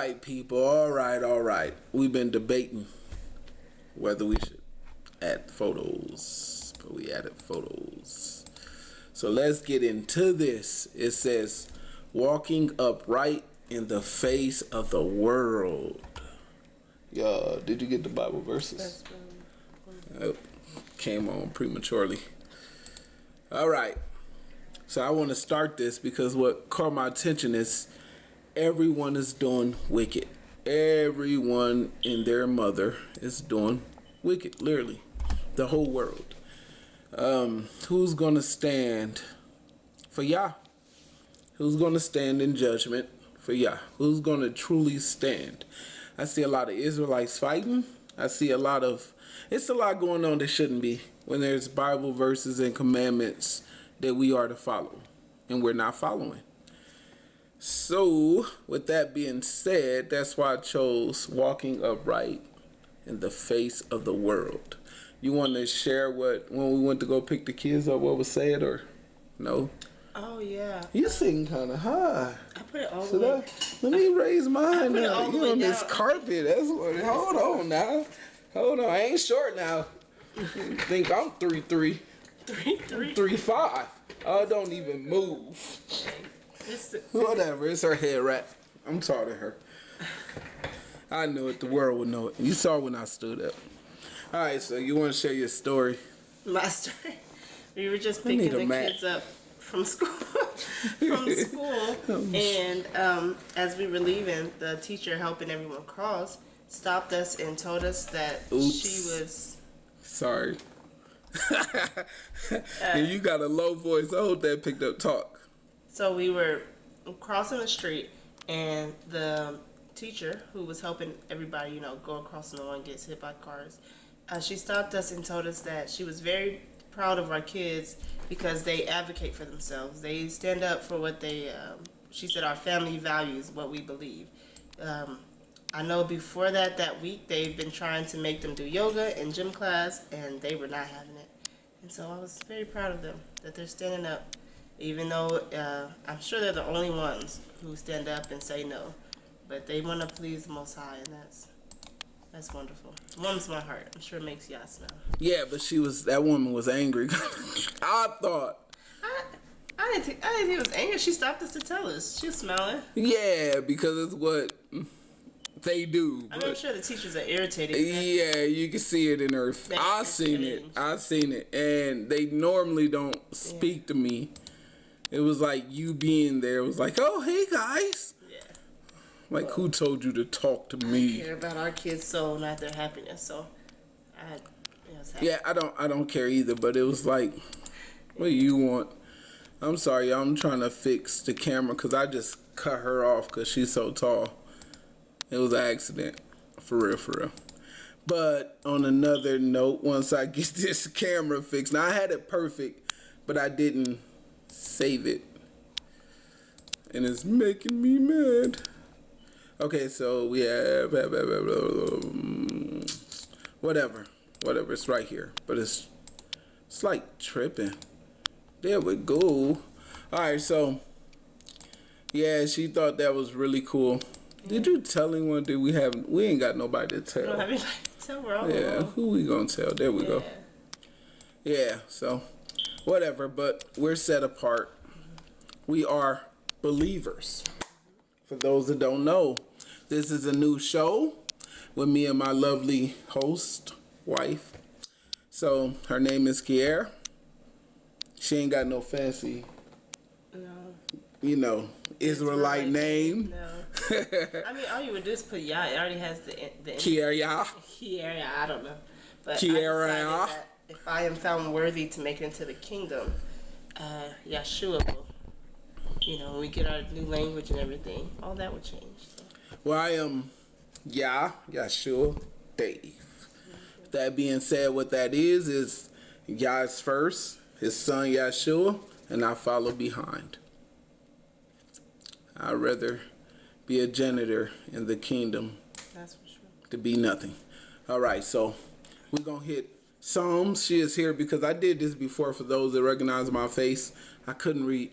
right, people. All right. We've been debating whether we should add photos, but we added photos. So let's get into this. It says, walking upright in the face of the world. Did you get the Bible verses? Oh, came on prematurely. All right. So I want to start this because what caught my attention is everyone is doing wicked. Everyone and their mother is doing wicked, literally. The whole world. Who's going to stand for YAH? Who's going to stand in judgment for YAH? Who's going to truly stand? I see a lot of Israelites fighting. I see it's a lot going on that shouldn't be when there's Bible verses and commandments that we are to follow, and we're not following. So, with that being said, that's why I chose walking upright in the face of the world. You want to share when we went to go pick the kids up, what was said, or no? Oh, yeah. You're sitting kind of high. I put it all the way. Let me raise mine now. You on this down. carpet. That's what. Hold on now. Hold on. I ain't short now. You think I'm 3'3". 3'3". 3'5". I don't even move. Whatever. It's her head wrap. I'm taller than her. I knew it. The world would know it. You saw when I stood up. All right. So you want to share your story? My story. We were just picking the kids up from school. And as we were leaving, the teacher helping everyone cross stopped us and told us that she was sorry. And you got a low voice. I hope that picked up talk. So we were crossing the street, and the teacher who was helping everybody, go across, no one gets hit by cars. She stopped us and told us that she was very proud of our kids because they advocate for themselves. They stand up for what she said, our family values, what we believe. I know before that week, they've been trying to make them do yoga and gym class, and they were not having it. And so I was very proud of them, that they're standing up, even though I'm sure they're the only ones who stand up and say no. But they want to please the Most High, and that's wonderful. It warms my heart. I'm sure it makes y'all smile. Yeah, but that woman was angry. I thought. I didn't think it was angry. She stopped us to tell us. She was smiling. Yeah, because it's what they do. I'm sure the teachers are irritated. Yeah, you can see it in her. I seen it. And they normally don't speak to me. It was like you being there. It was like, oh, hey, guys. Like, who told you to talk to me? I care about our kids' soul, not their happiness. So, I don't care either. But it was like, what do you want? I'm sorry, I'm trying to fix the camera because I just cut her off because she's so tall. It was an accident, for real. But on another note, once I get this camera fixed, now I had it perfect, but I didn't save it, and it's making me mad. Okay, so we have whatever. It's right here, but it's like tripping. There we go. All right, so yeah, she thought that was really cool. Yeah. Did you tell anyone? We ain't got nobody to tell. We don't have anybody to tell. We're all alone. Who we gonna tell? There we go. Yeah, so whatever, but we're set apart. We are believers. For those that don't know, this is a new show with me and my lovely host, wife. So her name is Kiera. She ain't got no fancy, Israelite name. No. I mean, all you would do is put YAH. It already has the Kiera. Kiera, I don't know. But Kiera. If I am found worthy to make it into the kingdom, Yeshua will, when we get our new language and everything, all that would change. So. Well, I am Yeshua Dave. That being said, what that is Yah's first, his son Yeshua, and I follow behind. I'd rather be a janitor in the kingdom. That's for sure. To be nothing. All right, so we're going to hit Psalms. She is here because I did this before for those that recognize my face. I couldn't read.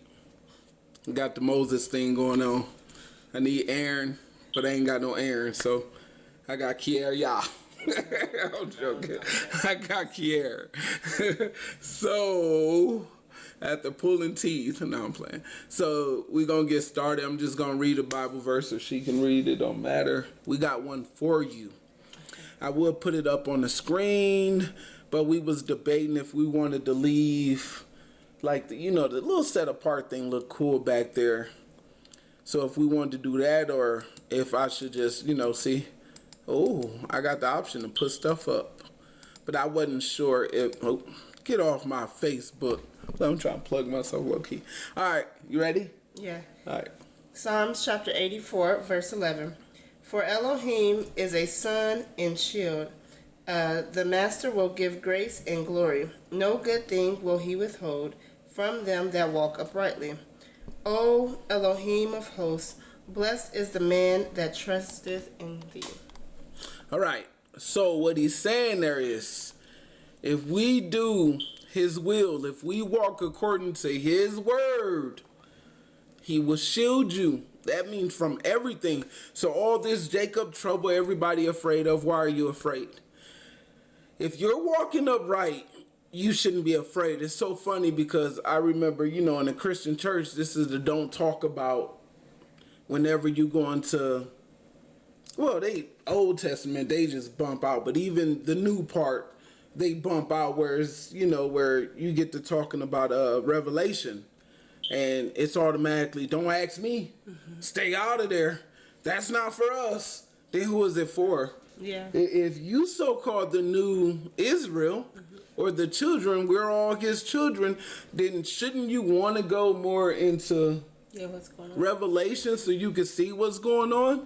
Got the Moses thing going on. I need Aaron but I ain't got no Aaron, so I got Kier, YAH. I'm joking. I got Kier. So, after pulling teeth, no, I'm playing. So, we're going to get started. I'm just going to read a Bible verse so she can read it. Don't matter. We got one for you. I will put it up on the screen, but we was debating if we wanted to leave, like, the little set apart thing looked cool back there. So if we wanted to do that, or if I should just, see, I got the option to put stuff up. But I wasn't sure if, get off my Facebook. I'm trying to plug myself low key. All right, you ready? Yeah. All right. Psalms chapter 84, verse 11. For Elohim is a sun and shield. The master will give grace and glory. No good thing will he withhold from them that walk uprightly. O Elohim of hosts, blessed is the man that trusteth in thee. All right. So what he's saying there is, if we do his will, if we walk according to his word, he will shield you. That means from everything. So all this Jacob trouble everybody afraid of, why are you afraid? If you're walking upright, you shouldn't be afraid. It's so funny because I remember, in a Christian church, this is the don't talk about whenever you go into, they Old Testament, they just bump out. But even the new part, they bump out, whereas, where you get to talking about Revelation. And it's automatically, don't ask me. Mm-hmm. Stay out of there. That's not for us. Then who is it for? Yeah. If you so-called the new Israel, or the children, we're all his children, then shouldn't you want to go more into what's going on? Revelation so you can see what's going on?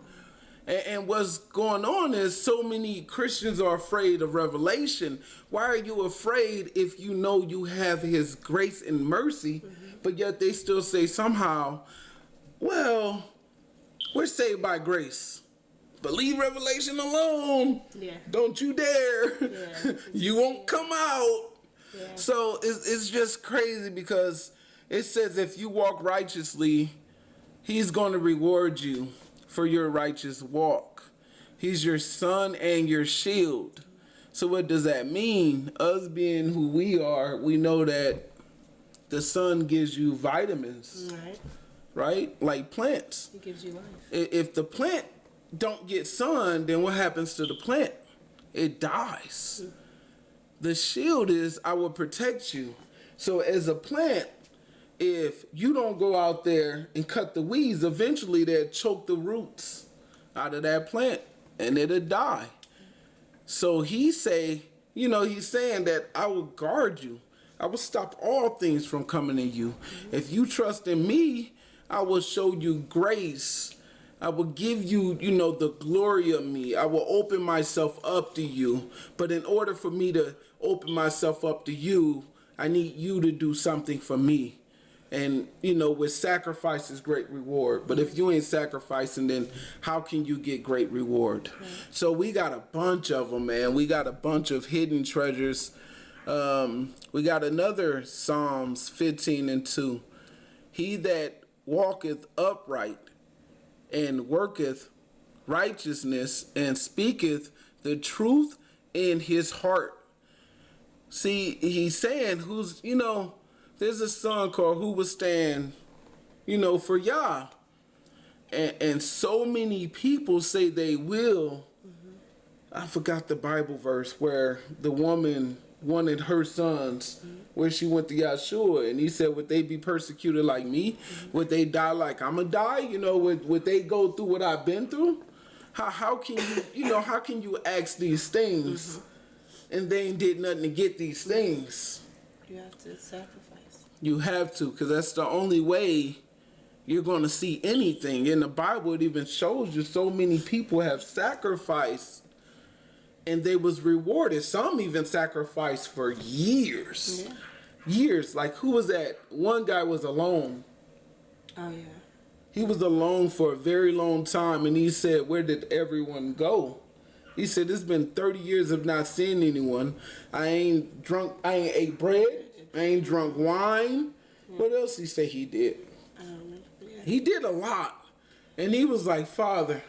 And what's going on is so many Christians are afraid of Revelation. Why are you afraid if you know you have his grace and mercy, but yet they still say somehow, well, we're saved by grace. But leave Revelation alone. Yeah. Don't you dare. Yeah. You won't come out. Yeah. So it's just crazy because it says if you walk righteously, he's going to reward you for your righteous walk. He's your sun and your shield. So what does that mean? Us being who we are, we know that the sun gives you vitamins. Right? Like plants. It gives you life. If the plant don't get sun, then what happens to the plant? It dies. The shield is, I will protect you. So as a plant, if you don't go out there and cut the weeds, eventually they'll choke the roots out of that plant and it'll die. So he's saying that I will guard you. I will stop all things from coming to you. If you trust in me, I will show you grace. I will give you, the glory of me. I will open myself up to you. But in order for me to open myself up to you, I need you to do something for me. And, with sacrifice is great reward. But if you ain't sacrificing, then how can you get great reward? Right. So we got a bunch of them, man. We got a bunch of hidden treasures. We got another Psalms 15:2. He that walketh upright and worketh righteousness and speaketh the truth in his heart. See, he's saying there's a song called Who Will Stand, for YAH. And so many people say they will. I forgot the Bible verse where the woman wanted her sons, where she went to Yahshua, and he said, would they be persecuted like me? Would they die like I'm gonna die? Would they go through what I've been through? How can you, how can you ask these things and they ain't did nothing to get these things? You have to sacrifice. You have to, because that's the only way you're going to see anything. In the Bible, it even shows you so many people have sacrificed and they was rewarded. Some even sacrificed for years. Yeah. Years. Like, who was that? One guy was alone. Oh, yeah. He was alone for a very long time, and he said, where did everyone go? He said, it's been 30 years of not seeing anyone. I ain't ate bread. I ain't drunk wine. Yeah. What else he say he did? I don't remember. Yeah. He did a lot. And he was like, Father,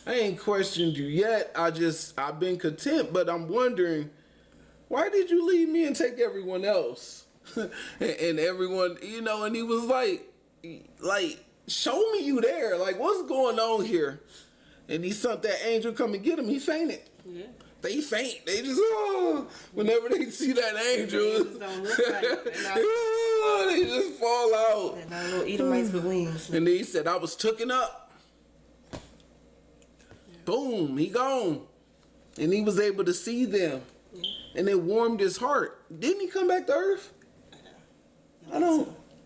I ain't questioned you yet. I've been content, but I'm wondering, why did you leave me and take everyone else? and everyone, and he was like, show me you there. Like, what's going on here? And he sent that angel come and get him. He fainted. Yeah. They faint. They just, whenever they see that angel, angels don't look like they just fall out. They're not little Edomites with wings. And then he said, I was tooken up. Yeah. Boom, he gone. And he was able to see them. Yeah. And it warmed his heart. Didn't he come back to earth?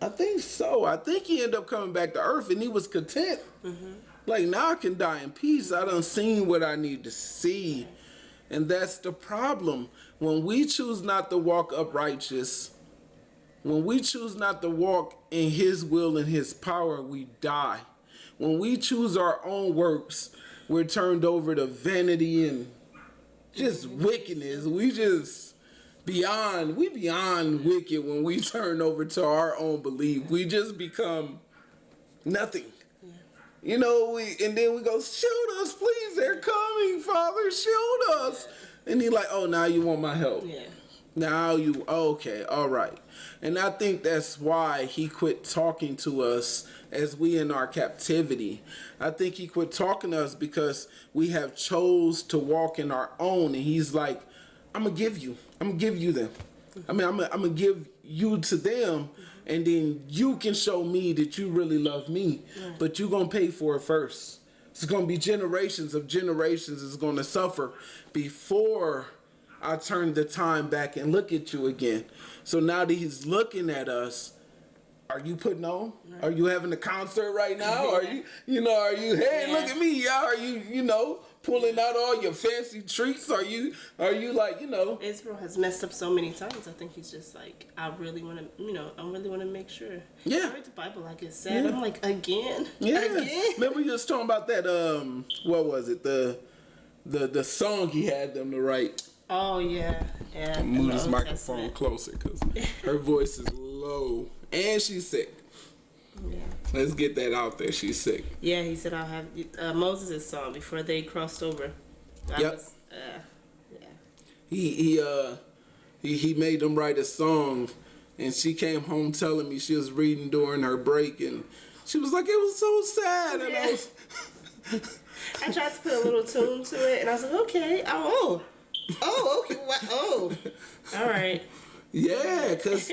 I think so. I think he ended up coming back to earth and he was content. Mm-hmm. Like, now I can die in peace. I done seen what I need to see. And that's the problem. When we choose not to walk uprighteous, when we choose not to walk in his will and his power, we die. When we choose our own works, we're turned over to vanity and just wickedness. We beyond wicked when we turn over to our own belief. We just become nothing. And then we go, shield us, please. They're coming, Father. Shield us. And he like, oh, now you want my help. Yeah. Now okay, all right. And I think that's why he quit talking to us as we in our captivity. I think he quit talking to us because we have chose to walk in our own. And he's like, I'm going to give you them. I mean, I'm going to give you to them. And then you can show me that you really love me. Yeah. But you're going to pay for it first. It's going to be generations of generations is going to suffer before I turn the time back and look at you again. So now that he's looking at us, are you putting on? Right. Are you having a concert right now? Are you, hey, look at me, y'all. Are you, pulling out all your fancy treats? Are you like, Israel has messed up so many times. I think he's just like, I really want to make sure. Yeah. I read the Bible like it's sad. Yeah. I'm like, again? Yeah. Again? Remember you was talking about that, what was it? The song he had them to write. Oh, yeah. Yeah. Move this microphone closer because her voice is low. And she's sick. Yeah. Let's get that out there. She's sick. Yeah, he said I'll have Moses' song before they crossed over. Yeah. He made them write a song, and she came home telling me she was reading during her break, and she was like, it was so sad. And yeah. I tried to put a little tune to it, and I was like, okay, okay, all right. Yeah, cause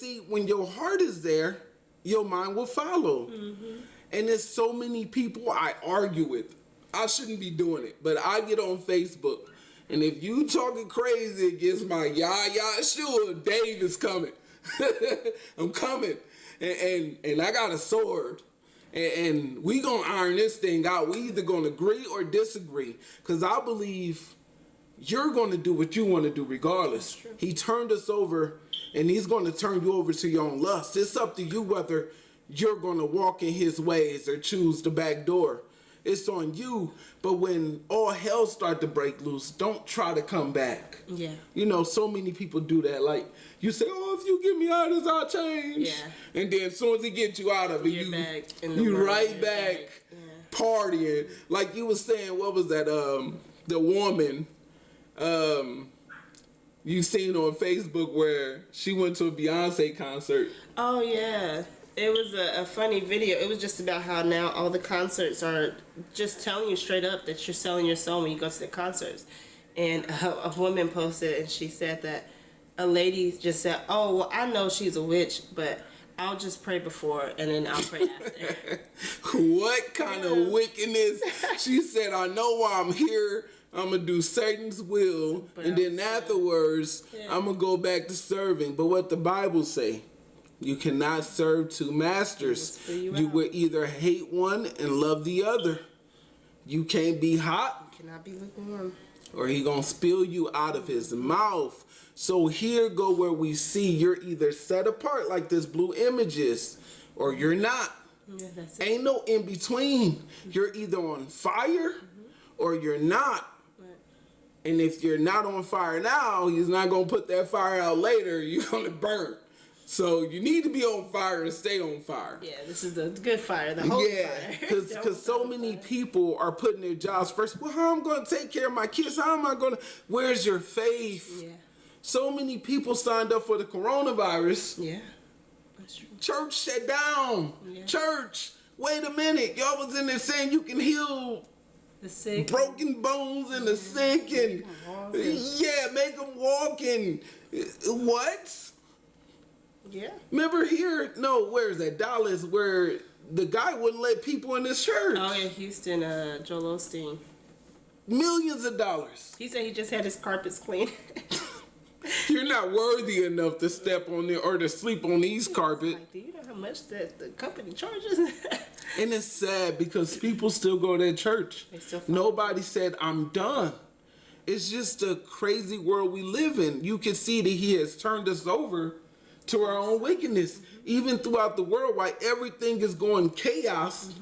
see, when your heart is there, your mind will follow. Mm-hmm. And there's so many people I argue with. I shouldn't be doing it, but I get on Facebook, and if you talking crazy against my YAH, sure, Dave is coming. I'm coming, and I got a sword, and we gonna iron this thing out. We either gonna agree or disagree, cause I believe you're gonna do what you want to do regardless. He turned us over, and he's gonna turn you over to your own lust. It's up to you whether you're gonna walk in his ways or choose the back door. It's on you. But when all hell start to break loose, don't try to come back. Yeah. So many people do that. Like, you say, oh, if you get me out of this, I'll change. Yeah. And then as soon as he gets you out of it, you right back partying. Like you was saying, what was that? The woman you seen on Facebook where she went to a Beyonce concert. Oh, yeah. It was a funny video. It was just about how now all the concerts are just telling you straight up that you're selling your soul when you go to the concerts. And a woman posted, and she said that a lady just said, oh, well, I know she's a witch, but I'll just pray before and then I'll pray after. What kind of wickedness? She said, I know why I'm here. I'm going to do Satan's will. But and then afterwards, I'm going to go back to serving. But what the Bible say? You cannot serve two masters. You will either hate one and love the other. You can't be hot. You cannot be lukewarm. Or he gonna spill you out of his mouth. So here go where we see you're either set apart like this blue image is, or you're not. Yeah, that's it. Ain't no in between. You're either on fire or you're not. Right. And if you're not on fire now, he's not gonna put that fire out later. You're gonna burn. So you need to be on fire and stay on fire. Yeah, this is the good fire, the holy fire. Because so many people are putting their jobs first. Well, how am I going to take care of my kids? How am I going to? Where's your faith? Yeah. So many people signed up for the coronavirus. Yeah, that's true. Church shut down. Yeah. Church, wait a minute. Y'all was in there saying you can heal the sick, broken bones and the sick, and make them walk. And what? Yeah. Remember here? No, where is that? Dallas, where the guy wouldn't let people in this church. Oh, in Houston, Joel Osteen. Millions of dollars. He said he just had his carpets cleaned. You're not worthy enough to step on there or to sleep on these carpets. Like, do you know how much that the company charges? And it's sad because people still go to that church. Nobody said, I'm done. It's just a crazy world we live in. You can see that he has turned us over to our own wickedness. Even throughout the world, while everything is going chaos,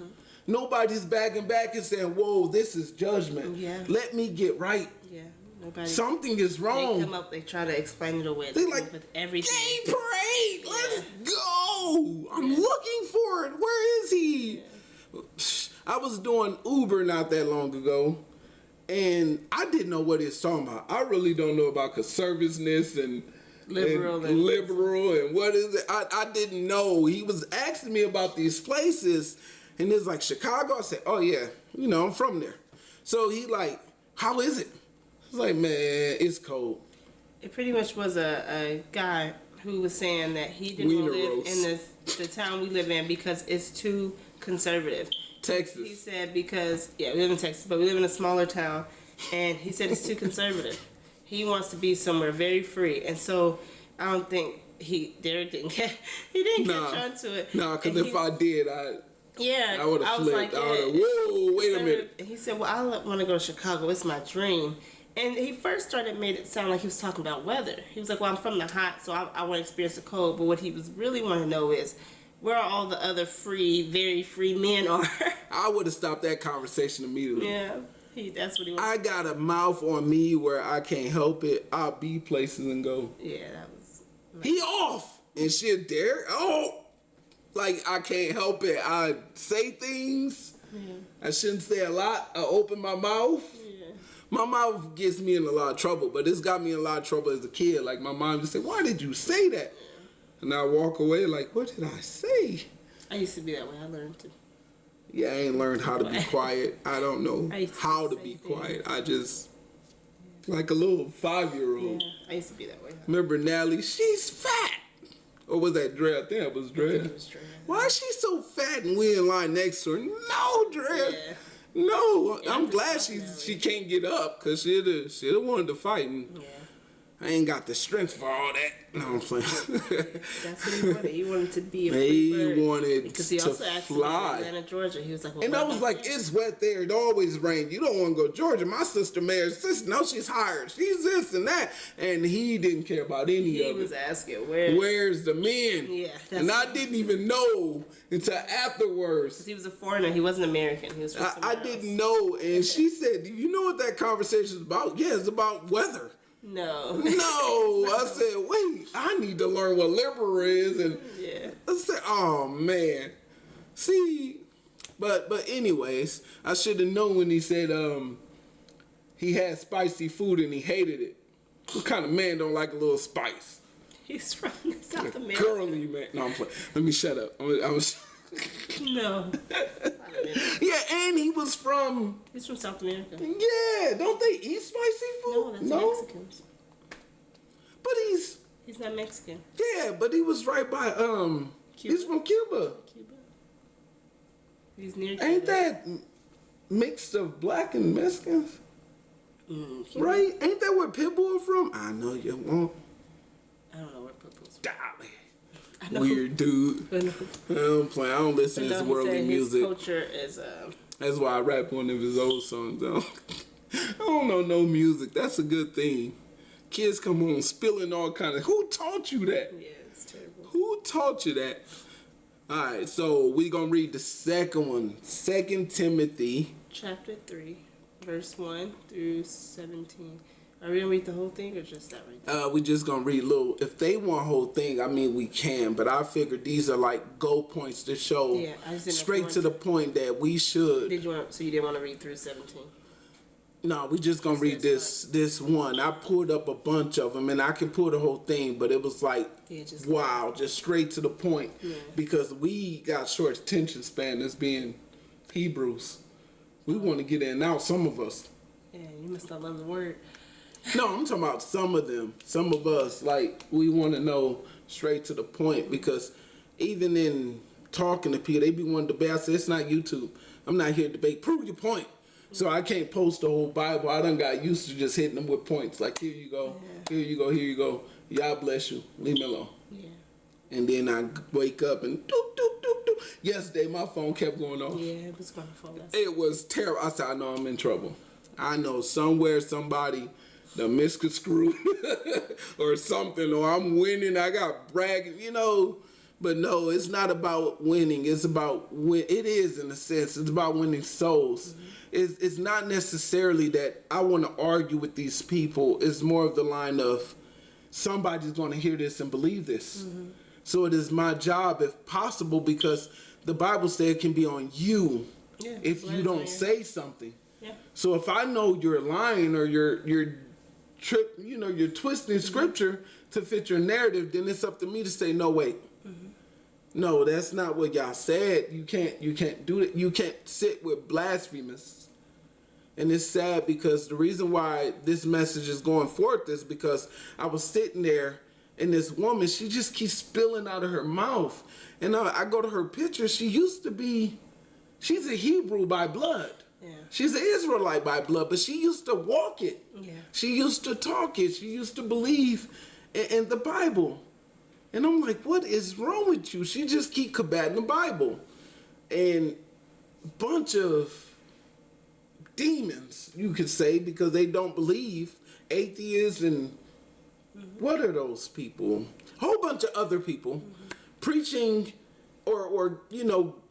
nobody's backing back and saying, whoa, this is judgment. Yeah. Let me get right. Yeah. Nobody. Something is wrong. They come up, they try to explain it away. They like, with everything. gay parade, let's go. I'm looking for it. Where is he? Yeah. I was doing Uber not that long ago, and I didn't know what he was talking about. I really don't know about conservativeness and liberal and what is it? I didn't know. He was asking me about these places, and it's like Chicago. I said, oh yeah, I'm from there. So he like, how is it? I was like, man, it's cold. It pretty much was a guy who was saying that he didn't want to live in the town we live in because it's too conservative. Texas. He said because, we live in Texas, but we live in a smaller town, and he said it's too conservative. He wants to be somewhere very free, and so I don't think Derek didn't catch on to it. No, because if I did, I would have flipped. Like, I would have, whoa, wait a minute. He said, well, I want to go to Chicago. It's my dream. And he first made it sound like he was talking about weather. He was like, well, I'm from the hot, so I want to experience the cold. But what he was really wanting to know is where all the other free, very free men are. I would have stopped that conversation immediately. Yeah. That's what he was. I got a mouth on me where I can't help it. I'll be places and go. Yeah, that was. He off and shit there. Oh, like I can't help it. I say things I shouldn't say a lot. I open my mouth. Yeah. My mouth gets me in a lot of trouble, but it's got me in a lot of trouble as a kid. Like my mom just said, "Why did you say that?" And I walk away like, "What did I say?" I used to be that way. I learned to. Yeah, I ain't learned how to be quiet. I don't know how to be quiet. I just, like a little 5-year-old. Yeah, I used to be that way. Remember Natalie? She's fat. Or was that Dre? I think it was Dre. Why is she so fat and we in line next to her? No, Dre. Yeah. No, yeah, I'm glad she can't get up because she'd have wanted to fight. And I ain't got the strength for all that. No, I'm playing. That's what he wanted. He wanted to be a free bird. He wanted because he also asked fly. me in Atlanta, Georgia. He was like, well, and I was like, it's wet there. It always rains. You don't want to go to Georgia. My sister Mary's sister, no, she's hired. She's this and that. And he didn't care about any of it. He was asking, where's the men? Yeah. And I didn't even know until afterwards. Because he was a foreigner. He wasn't American. He was from I didn't know. And she said, do you know what that conversation is about? Yeah, it's about weather. No. I said, wait, I need to learn what liberal is. And I said, oh, man. See, but anyways, I should have known when he said he had spicy food and he hated it. What kind of man don't like a little spice? He's from South America. Girly man. No, I'm playing. Let me shut up. I was... No. Yeah, and he was from... He's from South America. Yeah, don't they eat spicy food? No, that's Mexicans. But He's not Mexican. Yeah, but he was right by... Cuba? He's from Cuba. He's near Cuba. Ain't that mixed of black and Mexicans? Right? Ain't that where Pitbull from? I know you won't. I don't know where Pitbull's from. Golly. Weird dude. I don't listen to his worldly music. His culture is That's why I rap one of his old songs. I don't know no music. That's a good thing. Kids come home spilling all kinds of... Who taught you that? Yeah, it's terrible. Who taught you that? All right, so we're going to read the second one. 2 Timothy. Chapter 3, verse 1 through 17. Are we gonna read the whole thing or just that right there? We just gonna read a little. If they want whole thing, I mean we can, but I figured these are like goal points to show straight to the point that we should. So you didn't want to read through 17? No, we just gonna read this one. I pulled up a bunch of them, and I can pull the whole thing, but it was like, just straight to the point, because we got short attention span as being Hebrews. We want to get in and out, some of us. Yeah, you must not love the word. No, I'm talking about some of them. Some of us, like, we want to know straight to the point, because even in talking to people, they be wanting to debate. I say, it's not YouTube. I'm not here to debate. Prove your point. So I can't post the whole Bible. I done got used to just hitting them with points. Like, here you go, here you go, here you go. God bless you. Leave me alone. Yeah. And then I wake up and doop, doop, doop, doop. Yesterday, my phone kept going off. Yeah, it was going to fall. It was terrible. I said, I know I'm in trouble. I know somewhere somebody done misconstrued or something, or I'm winning. I got bragging, But no, it's not about winning. It's about it is, in a sense. It's about winning souls. Mm-hmm. It's not necessarily that I want to argue with these people. It's more of the line of somebody's going to hear this and believe this. Mm-hmm. So it is my job, if possible, because the Bible says it can be on you if you don't say something. Yeah. So if I know you're lying or you're twisting scripture to fit your narrative, then it's up to me to say, no, wait. No, that's not what y'all said. You can't do it. You can't sit with blasphemers. And it's sad, because the reason why this message is going forth is because I was sitting there, and this woman, she just keeps spilling out of her mouth. And I go to her picture. She's a Hebrew by blood. Yeah. She's an Israelite by blood, but she used to walk it. Yeah. She used to talk it. She used to believe in the Bible. And I'm like, what is wrong with you? She just keep combating the Bible. And a bunch of demons, you could say, because they don't believe. Atheists and what are those people? A whole bunch of other people preaching or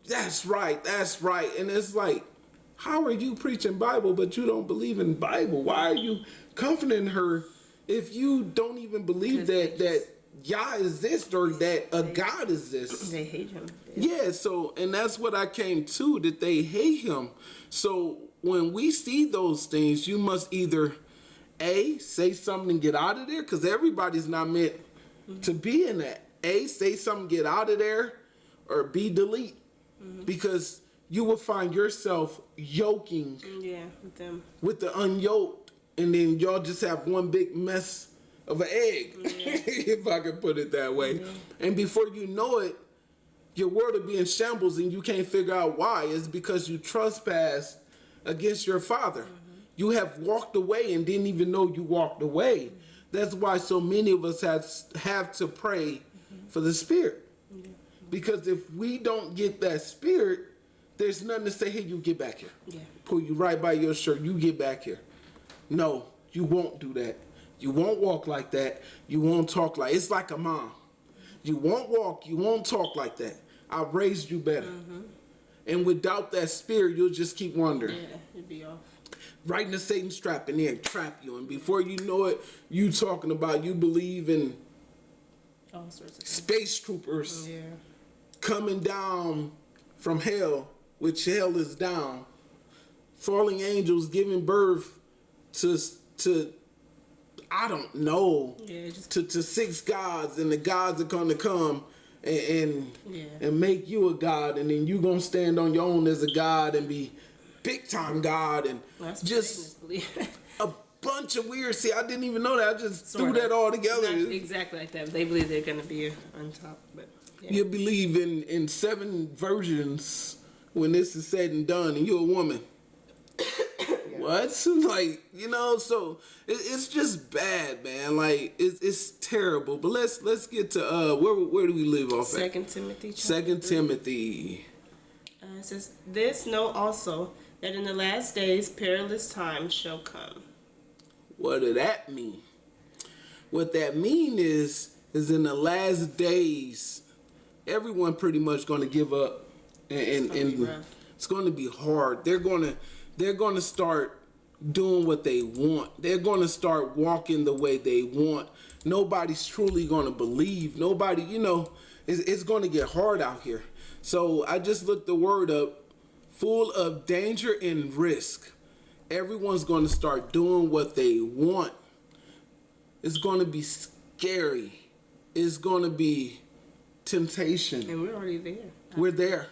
that's right. And it's like, how are you preaching Bible, but you don't believe in Bible? Why are you comforting her if you don't even believe that YAH exists or that a God exists? They hate him. Yeah, so, and that's what I came to, that they hate him. So when we see those things, you must either say something and get out of there, because everybody's not meant to be in that. Say something, get out of there, or B, delete. Because you will find yourself yoking with them, with the unyoked, and then y'all just have one big mess of an egg, if I can put it that way. And before you know it, your world will be in shambles, and you can't figure out why. It's because you trespassed against your Father. You have walked away and didn't even know you walked away. That's why so many of us have to pray for the Spirit. Because if we don't get that Spirit, there's nothing to say, hey, you get back here. Pull you right by your shirt, you get back here. No, you won't do that. You won't walk like that. You won't talk like, it's like a mom. You won't walk, you won't talk like that. I raised you better. And without that Spirit, you'll just keep wandering. Yeah, you'd be off. Right in the Satan trap, and then trap you. And before you know it, you talking about you believe in all sorts of space troopers coming down from hell, which hell is down. Falling angels giving birth to I don't know, to 6 gods, and the gods are going to come and make you a god, and then you gonna stand on your own as a god and be big time god, and just a bunch of weird. See, I didn't even know that. I just threw that all together. Not exactly like that. They believe they're gonna be on top, but you believe in 7 virgins when this is said and done, and you're a woman. What? Like, so it's just bad, man. Like, it's terrible. But let's get to where do we live off at? 2 Timothy. 2 Timothy. It says, "This know also that in the last days perilous times shall come." What does that mean? What that mean is in the last days, everyone pretty much going to give up, and it's going to be hard. They're going to start doing what they want. They're going to start walking the way they want. Nobody's truly going to believe. Nobody, it's going to get hard out here. So I just looked the word up, full of danger and risk. Everyone's going to start doing what they want. It's going to be scary. It's going to be temptation. And we're already there. We're there.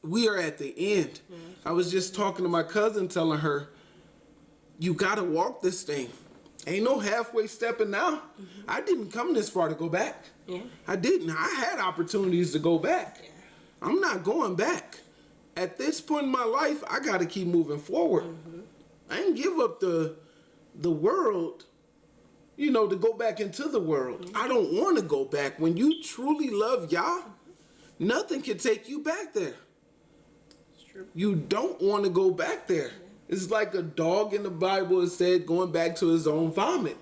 We are at the end. I was just talking to my cousin, telling her, you got to walk this thing. Ain't no halfway stepping now. I didn't come this far to go back. Yeah. I didn't. I had opportunities to go back. Yeah. I'm not going back. At this point in my life, I got to keep moving forward. I ain't give up the world, to go back into the world. I don't want to go back. When you truly love YAH, nothing can take you back there. It's true. You don't want to go back there. It's like a dog in the Bible is said going back to his own vomit.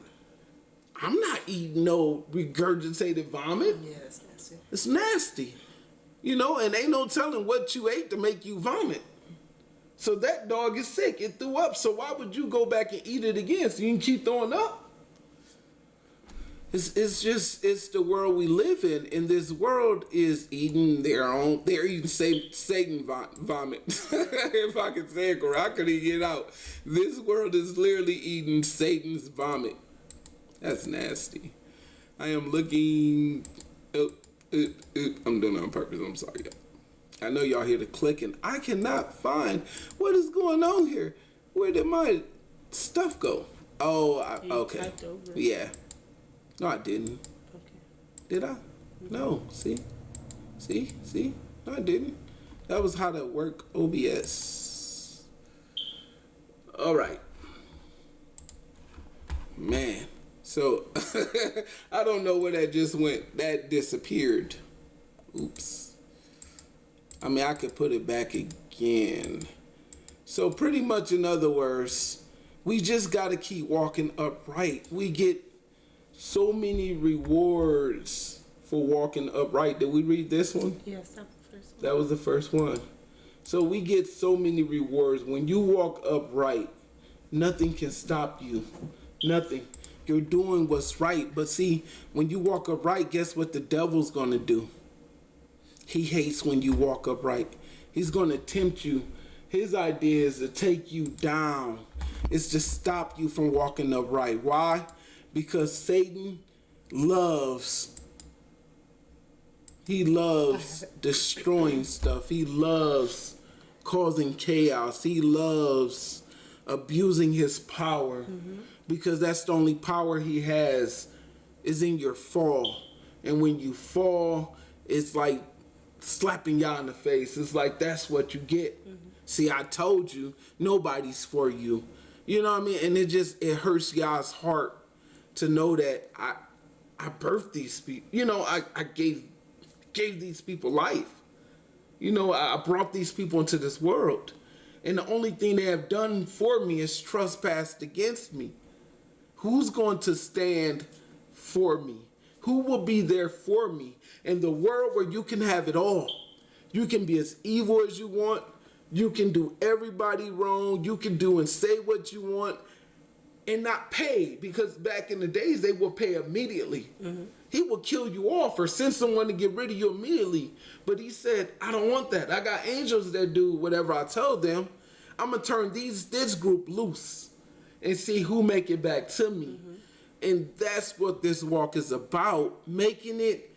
I'm not eating no regurgitated vomit. Yeah, that's nasty. It's nasty. And ain't no telling what you ate to make you vomit. So that dog is sick. It threw up. So why would you go back and eat it again? So you can keep throwing up? It's the world we live in. And this world is eating they're eating Satan vomit. If I can say it correct, I couldn't get it out. This world is literally eating Satan's vomit. That's nasty. I am looking, I'm doing it on purpose, I'm sorry. I know y'all hear the clicking. I cannot find what is going on here. Where did my stuff go? Oh, okay. Yeah. No, I didn't. Okay. Did I? No. See? No, I didn't. That was how to work OBS. All right. Man. So, I don't know where that just went. That disappeared. Oops. I could put it back again. So, pretty much in other words, we just got to keep walking upright. We get so many rewards for walking upright. Did we read this one? Yes, that was the first one. That was the first one. So we get so many rewards. When you walk upright, nothing can stop you. Nothing. You're doing what's right. But see, when you walk upright, guess what the devil's going to do? He hates when you walk upright. He's going to tempt you. His idea is to take you down. It's to stop you from walking upright. Why? Because Satan loves destroying stuff. He loves causing chaos. He loves abusing his power, because that's the only power he has is in your fall. And when you fall, it's like slapping y'all in the face. It's like, that's what you get. See, I told you, nobody's for you. You know what I mean? And it hurts y'all's heart to know that I birthed these people. I gave these people life. I brought these people into this world. And the only thing they have done for me is trespassed against me. Who's going to stand for me? Who will be there for me in the world where you can have it all? You can be as evil as you want. You can do everybody wrong. You can do and say what you want and not pay, because back in the days they will pay immediately. He will kill you off or send someone to get rid of you immediately. But he said, I don't want that. I got angels that do whatever I tell them. I'm going to turn this group loose and see who make it back to me. And that's what this walk is about, making it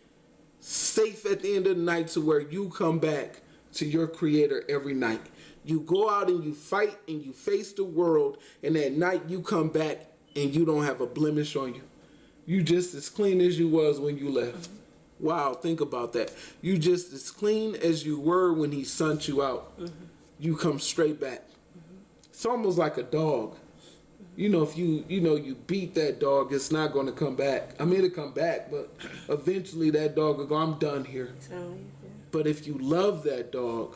safe at the end of the night to where you come back to your Creator every night. You go out and you fight and you face the world, and at night you come back and you don't have a blemish on you. You just as clean as you was when you left. Wow, think about that. You just as clean as you were when he sent you out. You come straight back. It's almost like a dog. If you beat that dog, it's not going to come back. It'll come back, but eventually that dog will go, I'm done here. But if you love that dog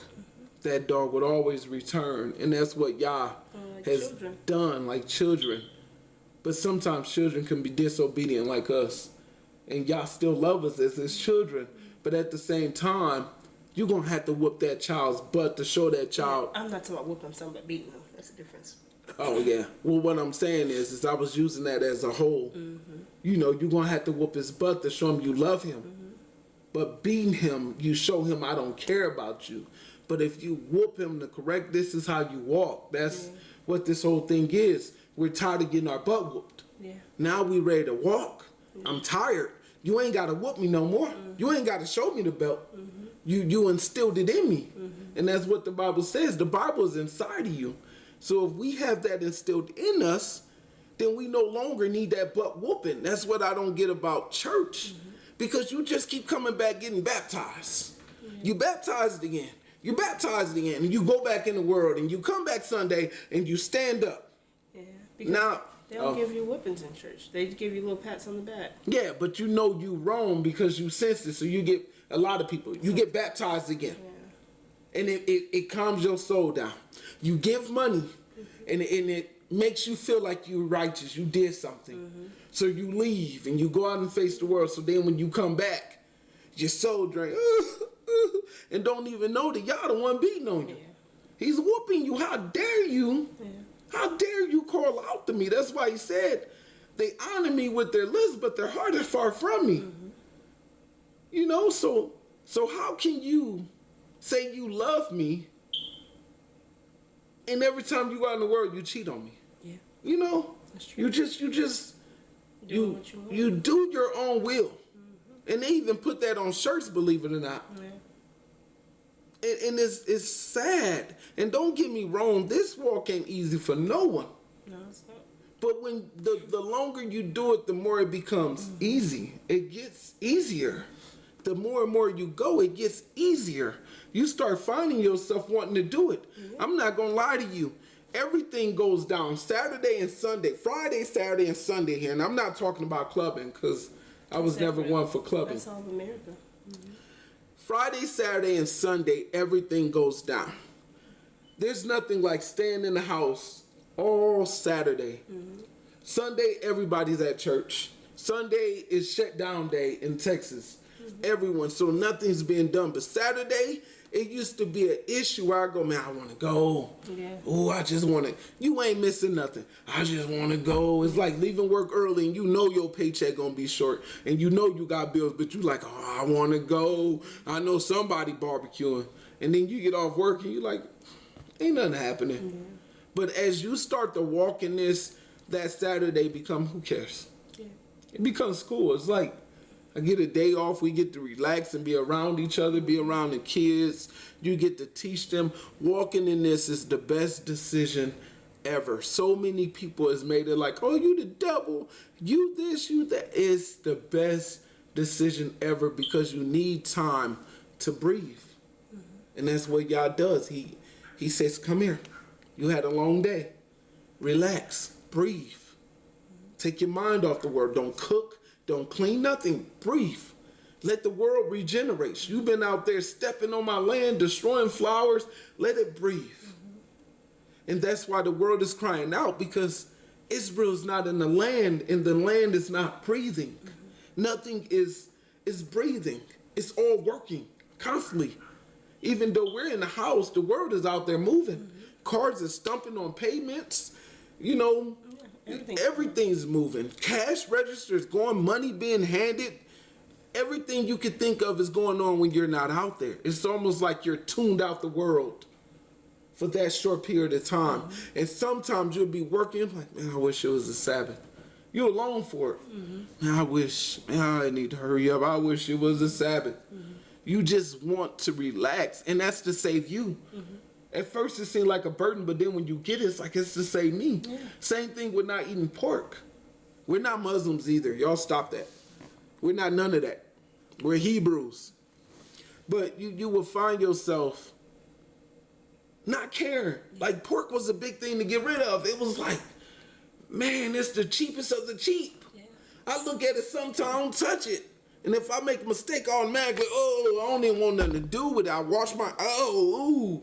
would always return. And that's what YAH has done, like children. But sometimes children can be disobedient like us. And YAH still love us as his children. But at the same time, you're going to have to whoop that child's butt to show that child. I'm not talking about whooping them, but beating them. That's the difference. Oh, yeah. Well, what I'm saying is I was using that as a whole. Mm-hmm. You know, you're going to have to whoop his butt to show him you love him. Mm-hmm. But beating him, you show him I don't care about you. But if you whoop him to correct, this is how you walk. That's what this whole thing is. We're tired of getting our butt whooped. Yeah. Now we ready to walk. Yeah. I'm tired. You ain't got to whoop me no more. Mm-hmm. You ain't got to show me the belt. Mm-hmm. You instilled it in me. Mm-hmm. And that's what the Bible says. The Bible is inside of you. So if we have that instilled in us, then we no longer need that butt whooping. That's what I don't get about church. Mm-hmm. Because you just keep coming back getting baptized. Mm-hmm. You baptized again. You baptized again. And you go back in the world. And you come back Sunday and you stand up. Yeah. Because now, they don't give you whippings in church. They give you little pats on the back. Yeah, but you know you wrong because you sense it. So you get, a lot of people, you get baptized again. Yeah. And it calms your soul down. You give money, and it makes you feel like you're righteous. You did something. Mm-hmm. So you leave, and you go out and face the world. So then when you come back, your soul drained, and don't even know that y'all the one beating on you. Yeah. He's whooping you. How dare you? Yeah. How dare you call out to me? That's why he said, they honor me with their lips, but their heart is far from me. Mm-hmm. You know, so how can you say you love me, and every time you go out in the world, you cheat on me? Yeah. You know? That's true. You do your own will. Mm-hmm. And they even put that on shirts, believe it or not. Yeah. And it's sad. And don't get me wrong, this walk ain't easy for no one. No, it's not. But when the longer you do it, the more it becomes easy. It gets easier. The more and more you go, it gets easier. You start finding yourself wanting to do it. Mm-hmm. I'm not going to lie to you. Everything goes down Saturday and Sunday. Friday, Saturday, and Sunday here. And I'm not talking about clubbing because I was never one for clubbing. That's all of America. Mm-hmm. Friday, Saturday, and Sunday, everything goes down. There's nothing like staying in the house all Saturday. Mm-hmm. Sunday, everybody's at church. Sunday is shut down day in Texas. Mm-hmm. Everyone, so nothing's being done. But Saturday, it used to be an issue where I go, man, I want to go. Yeah. Oh, I just want to. You ain't missing nothing. I just want to go. It's like leaving work early and you know your paycheck going to be short. And you know you got bills, but you like, oh, I want to go. I know somebody barbecuing. And then you get off work and you like, ain't nothing happening. Mm-hmm. But as you start to walk in this, that Saturday become, who cares? Yeah. It becomes cool. It's like, I get a day off. We get to relax and be around each other, be around the kids. You get to teach them. Walking in this is the best decision ever. So many people has made it like, oh, you the devil. You this, you that. It's the best decision ever because you need time to breathe. Mm-hmm. And that's what YAH does. He says, come here. You had a long day. Relax. Breathe. Mm-hmm. Take your mind off the world. Don't cook. Don't clean nothing. Breathe. Let the world regenerate. You've been out there stepping on my land, destroying flowers. Let it breathe. Mm-hmm. And that's why the world is crying out, because Israel's not in the land and the land is not breathing. Mm-hmm. Nothing is breathing. It's all working constantly. Even though we're in the house, the world is out there moving. Mm-hmm. Cars are stumping on pavements. You know, everything's moving. Cash registers going, money being handed. Everything you could think of is going on when you're not out there. It's almost like you're tuned out the world for that short period of time. Mm-hmm. And sometimes you'll be working like, man, I wish it was a Sabbath. You're alone for it. Mm-hmm. Man, I need to hurry up. I wish it was a Sabbath. Mm-hmm. You just want to relax, and that's to save you. Mm-hmm. At first, it seemed like a burden, but then when you get it, it's like it's to save me. Yeah. Same thing with not eating pork. We're not Muslims either. Y'all stop that. We're not none of that. We're Hebrews. But you will find yourself not caring. Like pork was a big thing to get rid of. It was like, man, it's the cheapest of the cheap. Yeah. I look at it sometimes, I don't touch it. And if I make a mistake, automatically, I don't even want nothing to do with it. I wash my, ooh.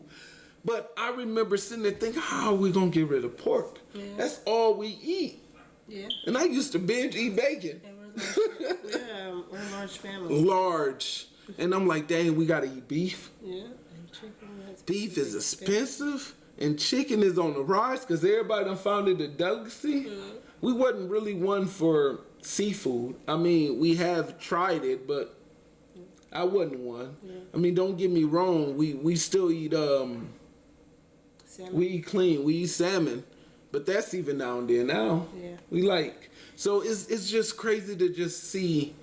But I remember sitting there thinking, how are we going to get rid of pork? Yeah. That's all we eat. Yeah. And I used to binge eat bacon. We're a large family. Large. And I'm like, dang, we got to eat beef. Yeah. And chicken. Beef is expensive. And chicken is on the rise because everybody done found it a delicacy. Mm-hmm. We wasn't really one for seafood. I mean, we have tried it, but I wasn't one. Yeah. I mean, don't get me wrong. We still eat salmon. We eat clean. We eat salmon, but that's even now and then. Now we like. So it's just crazy to just see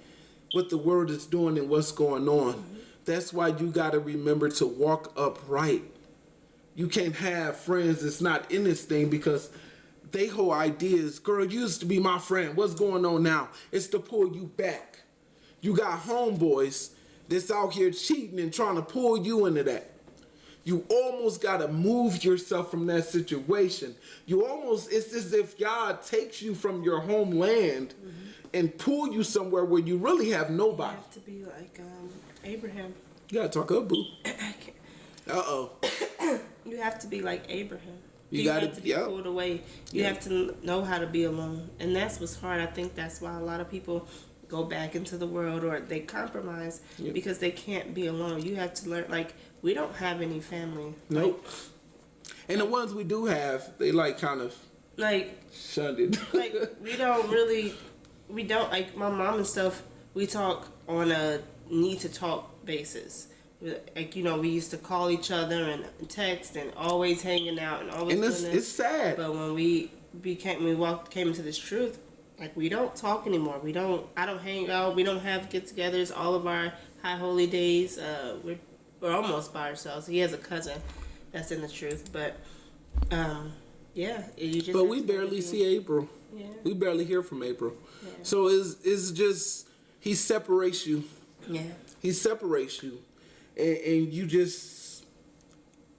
what the world is doing and what's going on. Mm-hmm. That's why you got to remember to walk upright. You can't have friends that's not in this thing because they whole idea is, girl, you used to be my friend. What's going on now? It's to pull you back. You got homeboys that's out here cheating and trying to pull you into that. You almost got to move yourself from that situation. It's as if God takes you from your homeland and pull you somewhere where you really have nobody. You have to be like Abraham. You got to talk up, boo. I can't. Uh-oh. You have to be like Abraham. You got have to be pulled away. You have to know how to be alone. And that's what's hard. I think that's why a lot of people go back into the world or they compromise because they can't be alone. You have to learn, like, we don't have any family. Nope. And the ones we do have, they kind of shunned it. We don't, like my mom and stuff, we talk on a need to talk basis. Like, we used to call each other and text and always hanging out and always doing this. It's sad. But when we came into this truth, like, we don't talk anymore. I don't hang out. We don't have get-togethers. All of our high holy days, we're almost by ourselves. He has a cousin that's in the truth, but you just. But we barely see April. Yeah. We barely hear from April. Yeah. So it's just he separates you. Yeah. He separates you, and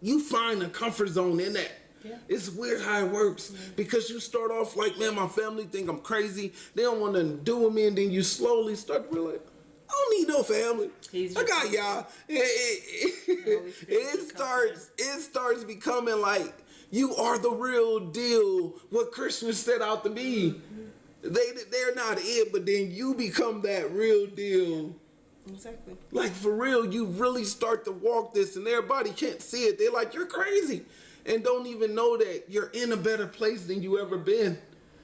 you find a comfort zone in that. Yeah. It's weird how it works because you start off like, man, my family think I'm crazy. They don't want nothing to do with me, and then you slowly start to realize, I don't need no family. I got y'all. It starts becoming like you are the real deal. What Christians set out to be. They're not it, but then you become that real deal. Exactly. Like, for real, you really start to walk this, and everybody can't see it. They're like, you're crazy. And don't even know that you're in a better place than you ever been.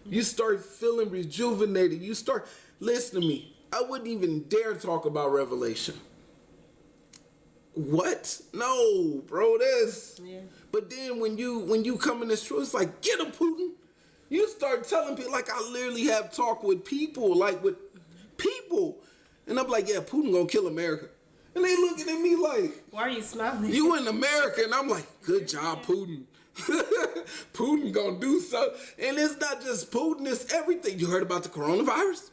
You start feeling rejuvenated. Listen to me. I wouldn't even dare talk about Revelation. What? No, bro, this. Yeah. But then when you come in this truth, it's like, get him, Putin. You start telling people, like, I literally have talk with people, and I'm like, yeah, Putin gonna kill America. And they looking at me like, why are you smiling? You in America. And I'm like, good job, Putin. Putin gonna do something. And it's not just Putin, it's everything. You heard about the coronavirus?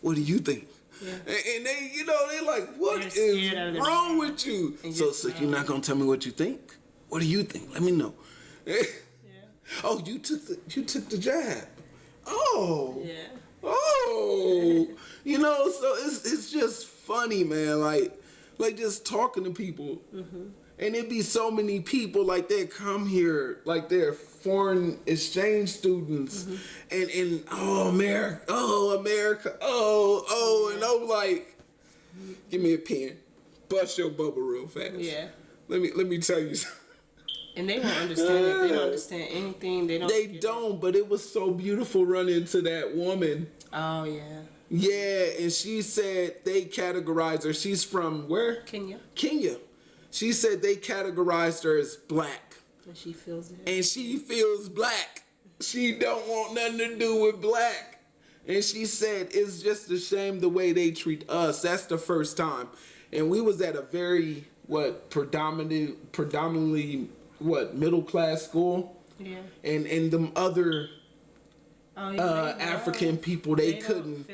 What do you think? Yeah. And they, they're like, what is wrong with you? So you're not gonna tell me what you think? What do you think? Let me know. Yeah. Oh, you took the jab. Oh. Yeah. Oh. So it's just funny, man. Like just talking to people. Mm-hmm. And it'd be so many people, like, they come here, like they're foreign exchange students. Mm-hmm. And America, and I'm like, give me a pen. Bust your bubble real fast. Yeah. Let me tell you something. And they won't understand it. They don't understand anything. They don't, but it was so beautiful running into that woman. Oh, yeah. Yeah, and she said they categorized her. She's from where? Kenya. She said they categorized her as black. And she feels it. And she feels black. She don't want nothing to do with black. And she said it's just a shame the way they treat us. That's the first time. And we was at a very, predominantly, middle class school. Yeah. And them other African people, they couldn't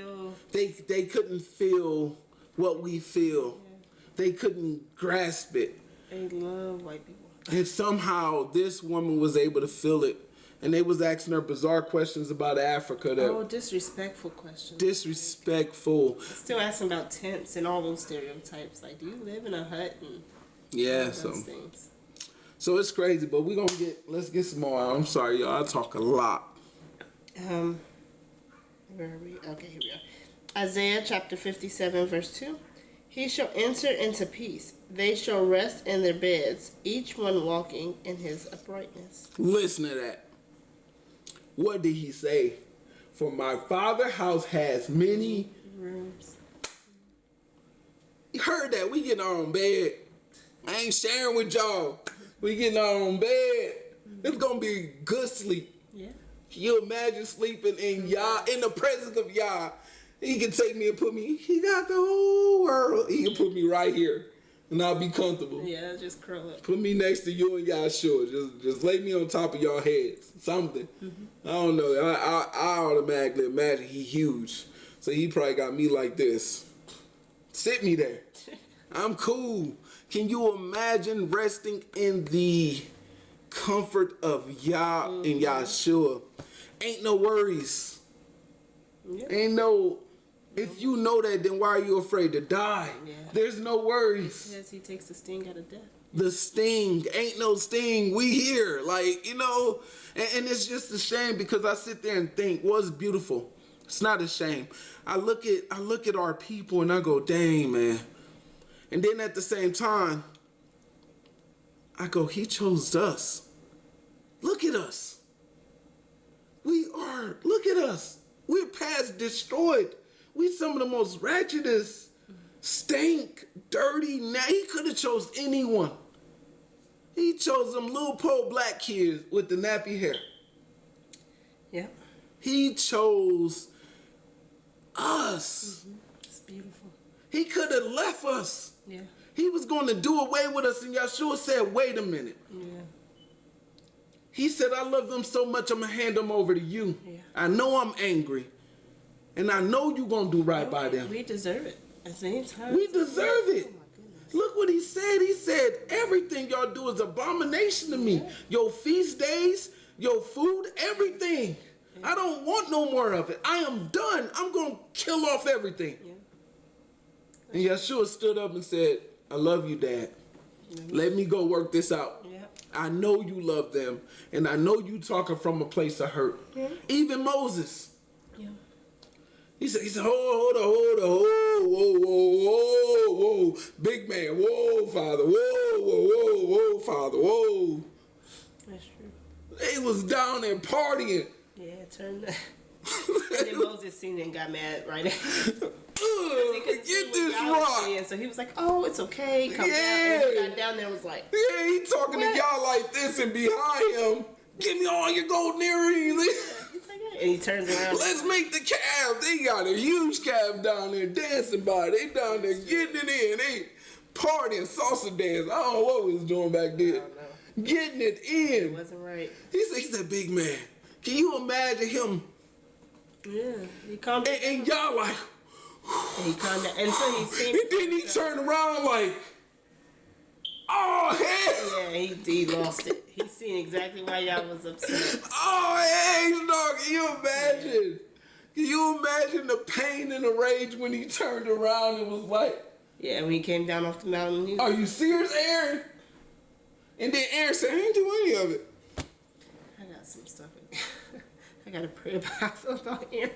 feel what we feel. Yeah. They couldn't grasp it. They love white people. And somehow this woman was able to feel it. And they was asking her bizarre questions about Africa. Disrespectful questions. Disrespectful. Still asking about tents and all those stereotypes. Like, do you live in a hut? And those things. So it's crazy, but let's get some more out. I'm sorry, y'all. I talk a lot. Where are we? Okay, here we are. Isaiah chapter 57, verse 2. He shall enter into peace. They shall rest in their beds, each one walking in his uprightness. Listen to that. What did he say? For my Father's house has many rooms. You heard that? We getting our own bed. I ain't sharing with y'all. We getting our own bed. It's gonna be good sleep. Yeah. Can you imagine sleeping in YAH, in the presence of YAH? He can take me and put me, he got the whole world. He can put me right here and I'll be comfortable. Yeah, just curl up. Put me next to you and y'all, sure. Just lay me on top of y'all heads. Something. I don't know. I automatically imagine he huge. So he probably got me like this. Sit me there. I'm cool. Can you imagine resting in the comfort of YAH and Yahshua? Ain't no worries. Yeah. Ain't no... If you know that, then why are you afraid to die? Yeah. There's no worries. Yes, he takes the sting out of death. The sting. Ain't no sting. We here. Like, you know, and it's just a shame because I sit there and think, what's beautiful? It's not a shame. I look at our people and I go, dang, man. And then at the same time, I go, he chose us. Look at us. Look at us. We're past destroyed. We some of the most ratchetest, stink, dirty. Now he could have chose anyone. He chose them little poor black kids with the nappy hair. Yeah. He chose us. It's beautiful. He could have left us. Yeah. He was going to do away with us, and Yahshua said, wait a minute. Yeah. He said, I love them so much, I'm going to hand them over to you. Yeah. I know I'm angry, and I know you're going to do right by them. We deserve it. At the same time. We deserve it. Oh, my goodness. Look what he said. He said, everything y'all do is abomination to me. Yeah. Your feast days, your food, everything. Yeah. I don't want no more of it. I am done. I'm going to kill off everything. Yeah. And Yahshua stood up and said, I love you, Dad. Let me go work this out. Yeah. I know you love them, and I know you talking from a place of hurt. Yeah. Even Moses. Yeah. He said, hold on, whoa, big man, whoa, Father, whoa, Father, whoa. That's true. They was down there partying. Yeah, turn that. And then Moses seen it and got mad right after. Get this rock. So he was like, oh, it's okay. Come down. And he got down there and was like, yeah, he talking to y'all like this, and behind him, give me all your golden earrings. and he turns around. Let's make the calf. They got a huge calf down there dancing by. They down there getting it in. They partying, salsa dance. I don't know what we was doing back then. Getting it in. It wasn't right. He said, big man. Can you imagine him? Yeah, he calmed down. And y'all like, and he calmed down. And so he seen. And then he turned around like, oh, hell. Yeah, he lost it. He seen exactly why y'all was upset. Oh, hey, dog, can you imagine? Can you imagine the pain and the rage when he turned around and was like, yeah, when he came down off the mountain. Are you serious, Aaron? And then Aaron said, I ain't do any of it. I got some stuff. I got to pray about Aaron.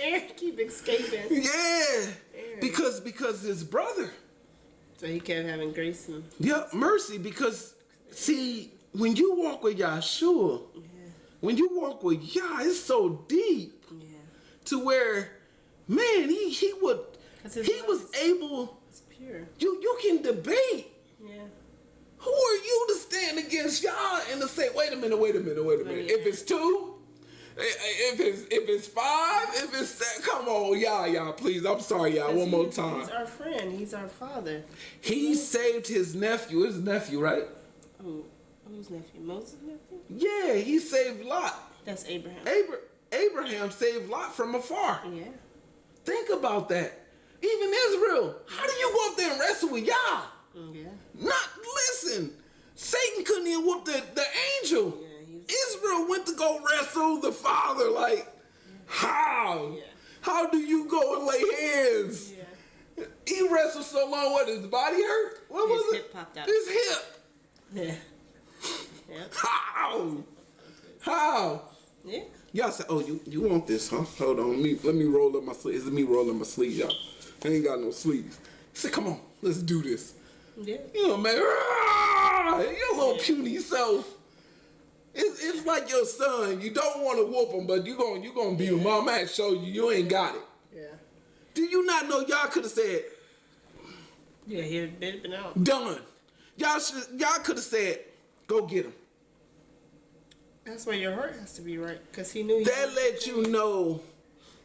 Aaron keep escaping. Yeah, Aaron. because his brother. So he kept having grace and... Yeah, mercy, because, see, when you walk with Yahshua, when you walk with Yah, it's so deep to where, man, he was able... It's pure. You can debate. Yeah. Who are you to stand against Yah and to say, wait a minute. If it's 2, if it's 5, if it's come on, Yah, please. I'm sorry, Yah, one more time. He's our friend. He's our father. He saved his nephew, right? Oh, whose nephew? Moses' nephew? Yeah, he saved Lot. That's Abraham. Abraham saved Lot from afar. Yeah. Think about that. Even Israel. How do you go up there and wrestle with Yah? Yeah. Listen. Satan couldn't even whoop the angel. Yeah, Israel went to go wrestle the father. Like, how? Yeah. How do you go and lay hands? Yeah. He wrestled so long, what, his body hurt? What was it? His hip popped out. His hip. Yeah. How? Yeah. Y'all said, oh, you want this, huh? Hold on, let me roll up my sleeves. It's me rolling my sleeves, y'all. I ain't got no sleeves. said, come on, let's do this. Yeah. You know, man, your little puny self. It's like your son. You don't want to whoop him, but you gonna beat him. Mom had to show you ain't got it. Yeah. Do you not know y'all could have said, Yeah, he'd been out. done. Y'all could have said, go get him. That's where your heart has to be right, because he knew. That let you know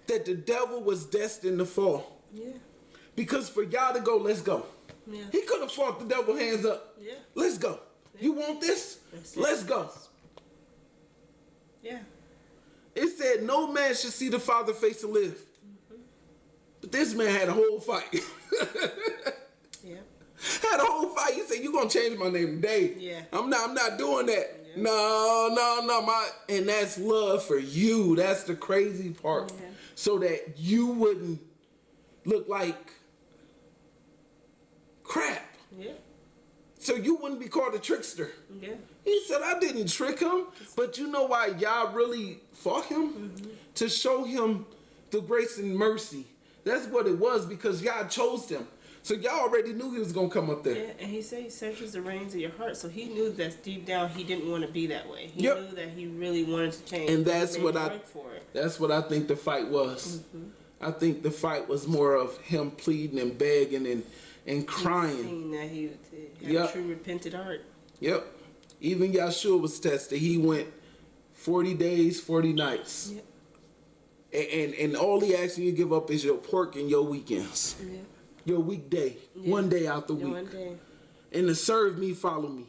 that the devil was destined to fall. Yeah. Because for y'all to go, let's go. Yeah. He could have fought the devil hands up. Yeah. Let's go. Yeah. You want this? Let's go. Yeah. It said no man should see the Father face and live. But this man had a whole fight. Yeah. Had a whole fight. He said, "You gonna change my name today?" Yeah. I'm not doing that. Yeah. No. And that's love for you. That's the crazy part. Yeah. So that you wouldn't look like crap. Yeah. So you wouldn't be called a trickster. Yeah. He said, I didn't trick him. But you know why y'all really fought him? To show him the grace and mercy. That's what it was, because y'all chose him. So y'all already knew he was going to come up there. Yeah, and he said he searches the reins of your heart. So he knew that deep down he didn't want to be that way. He knew that he really wanted to change. And that's what that's what I think the fight was. I think the fight was more of him pleading and begging and crying. Seeing that he had a true repentant heart. Yep. Even Yahshua was tested. He went 40 days, 40 nights. Yep. And all he asking you to give up is your pork and your weekends. Yeah. Your weekday. Yeah. One day out the week. One day. And to serve me, follow me.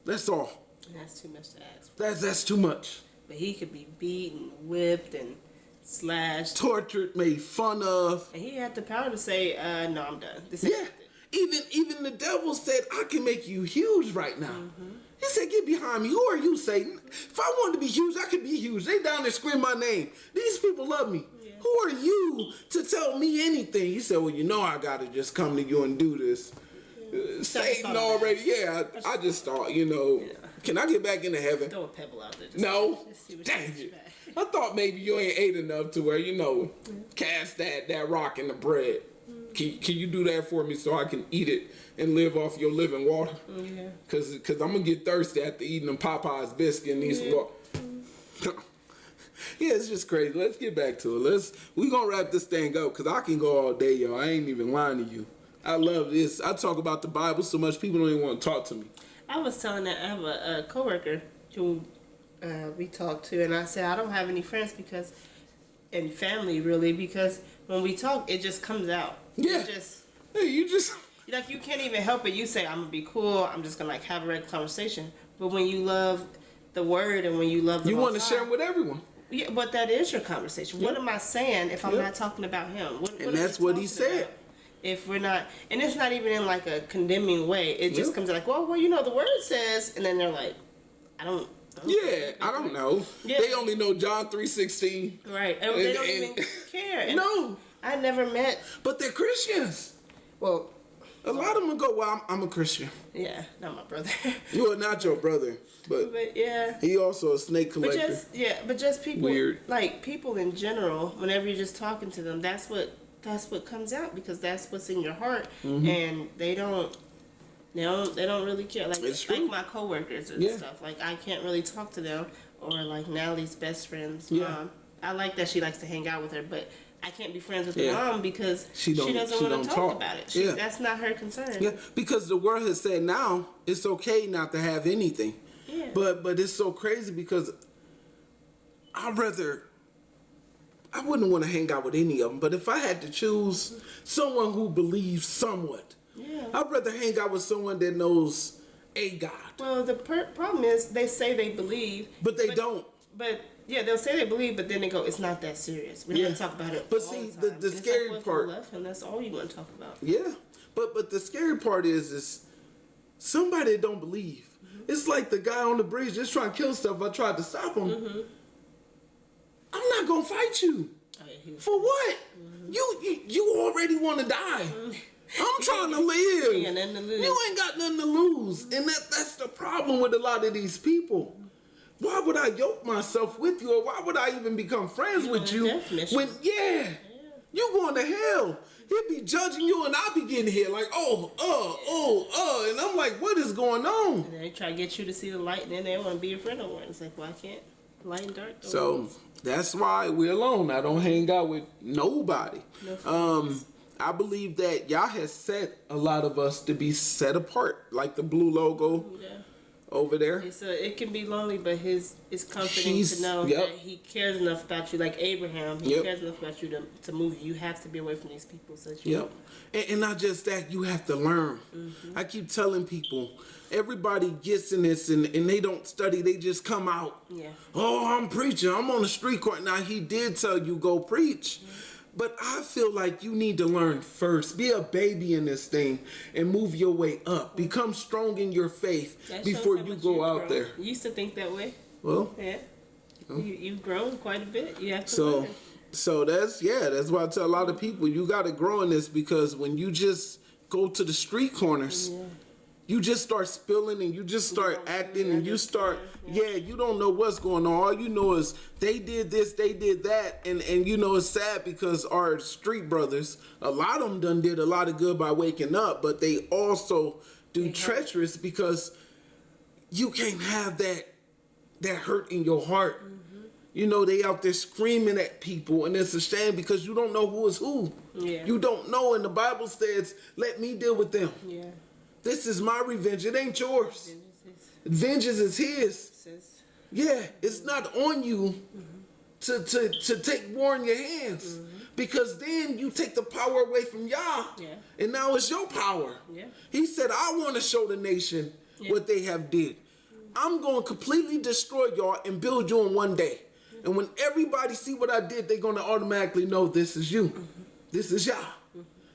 That's all. That's too much to ask for. That's too much. But he could be beaten, whipped, and slashed. Tortured, made fun of. And he had the power to say, no, I'm done. This yeah. Even the devil said, I can make you huge right now. He said, get behind me. Who are you, Satan? If I wanted to be huge, I could be huge. They down there scream my name. These people love me. Yeah. Who are you to tell me anything? He said, well, you know I got to just come to you and do this. Satan already, I just thought, can I get back into heaven? Throw a pebble out there. No. Dang it. I thought maybe you ain't ate enough to where, cast that rock in the bread. Can you do that for me so I can eat it and live off your living water? Yeah. Cause I'm gonna get thirsty after eating them Popeyes biscuit and these water. Yeah, it's just crazy. Let's get back to it. We gonna wrap this thing up, cause I can go all day, yo. I ain't even lying to you. I love this. I talk about the Bible so much people don't even want to talk to me. I was telling that I have a coworker who we talked to, and I said I don't have any friends and family really, because when we talk, it just comes out. Yeah. You can't even help it. You say, I'm gonna be cool. I'm just gonna have a regular conversation. But when you love the word and when you love the you want to share it with everyone. Yeah, but that is your conversation. What am I saying if I'm not talking about him? And that's what he said. If we're not, and it's not even in like a condemning way. It just comes like, well, the word says, and then they're like, I don't know. Yeah. They only know John 3:16. Right. And they don't even care. And no. I never met. But they're Christians. Well, a lot of them go, well, I'm a Christian. Yeah, not my brother. You are not your brother. But yeah. He also a snake collector. But just people. Weird. Like people in general, whenever you're just talking to them, that's what comes out, because that's what's in your heart. And they don't really care. Like my coworkers and stuff. Like I can't really talk to them, or like Natalie's best friend's mom. I like that she likes to hang out with her, but I can't be friends with the mom because she doesn't want to talk about it. That's not her concern. Yeah, because the world has said now it's okay not to have anything. Yeah. But it's so crazy because I wouldn't want to hang out with any of them. But if I had to choose someone who believes somewhat, I'd rather hang out with someone that knows a God. Well, the problem is they say they believe, but they don't. But yeah, they'll say they believe, but then they go, it's not that serious. We're going to talk about it. But see, the scary part. If you love him, that's all you want to talk about. Yeah, but the scary part is somebody that don't believe. It's like the guy on the bridge just trying to kill stuff. I tried to stop him. I'm not gonna fight you. For what? You already want to die. I'm trying to live. You ain't got nothing to lose, and that's the problem with a lot of these people. Why would I yoke myself with you, or why would I even become friends with you when you going to hell? He'll be judging you, and I'll be getting hit like, and I'm like, what is going on? And they try to get you to see the light, and then they want to be your friend no more. It's like, well, I can't. Light and dark. So that's why we're alone. I don't hang out with nobody. No I believe that YAH has set a lot of us to be set apart, like the blue logo over there. It can be lonely, but it's comforting to know that he cares enough about you, like Abraham. He cares enough about you to move you. You have to be away from these people. So that you and not just that, you have to learn. I keep telling people, everybody gets in this and they don't study. They just come out. Oh, I'm preaching. I'm on the street court. Now, he did tell you go preach. But I feel like you need to learn first. Be a baby in this thing and move your way up. Become strong in your faith before you go out there. You used to think that way. Well, you've grown quite a bit. You have to learn. So that's why I tell a lot of people, you got to grow in this, because when you just go to the street corners, you just start spilling and you just start acting and you start, you don't know what's going on. All you know is they did this, they did that. And you know, it's sad because our street brothers, a lot of them done did a lot of good by waking up, but they also do treacherous because you can't have that hurt in your heart. You know, they out there screaming at people, and it's a shame because you don't know who is who. You don't know, and the Bible says, let me deal with them. This is my revenge. It ain't yours. Vengeance is his. It's not on you to take war in your hands. Because then you take the power away from YAH. And now it's your power. He said, I want to show the nation what they have did. I'm going to completely destroy y'all and build you in one day. And when everybody see what I did, they're going to automatically know this is you. This is YAH.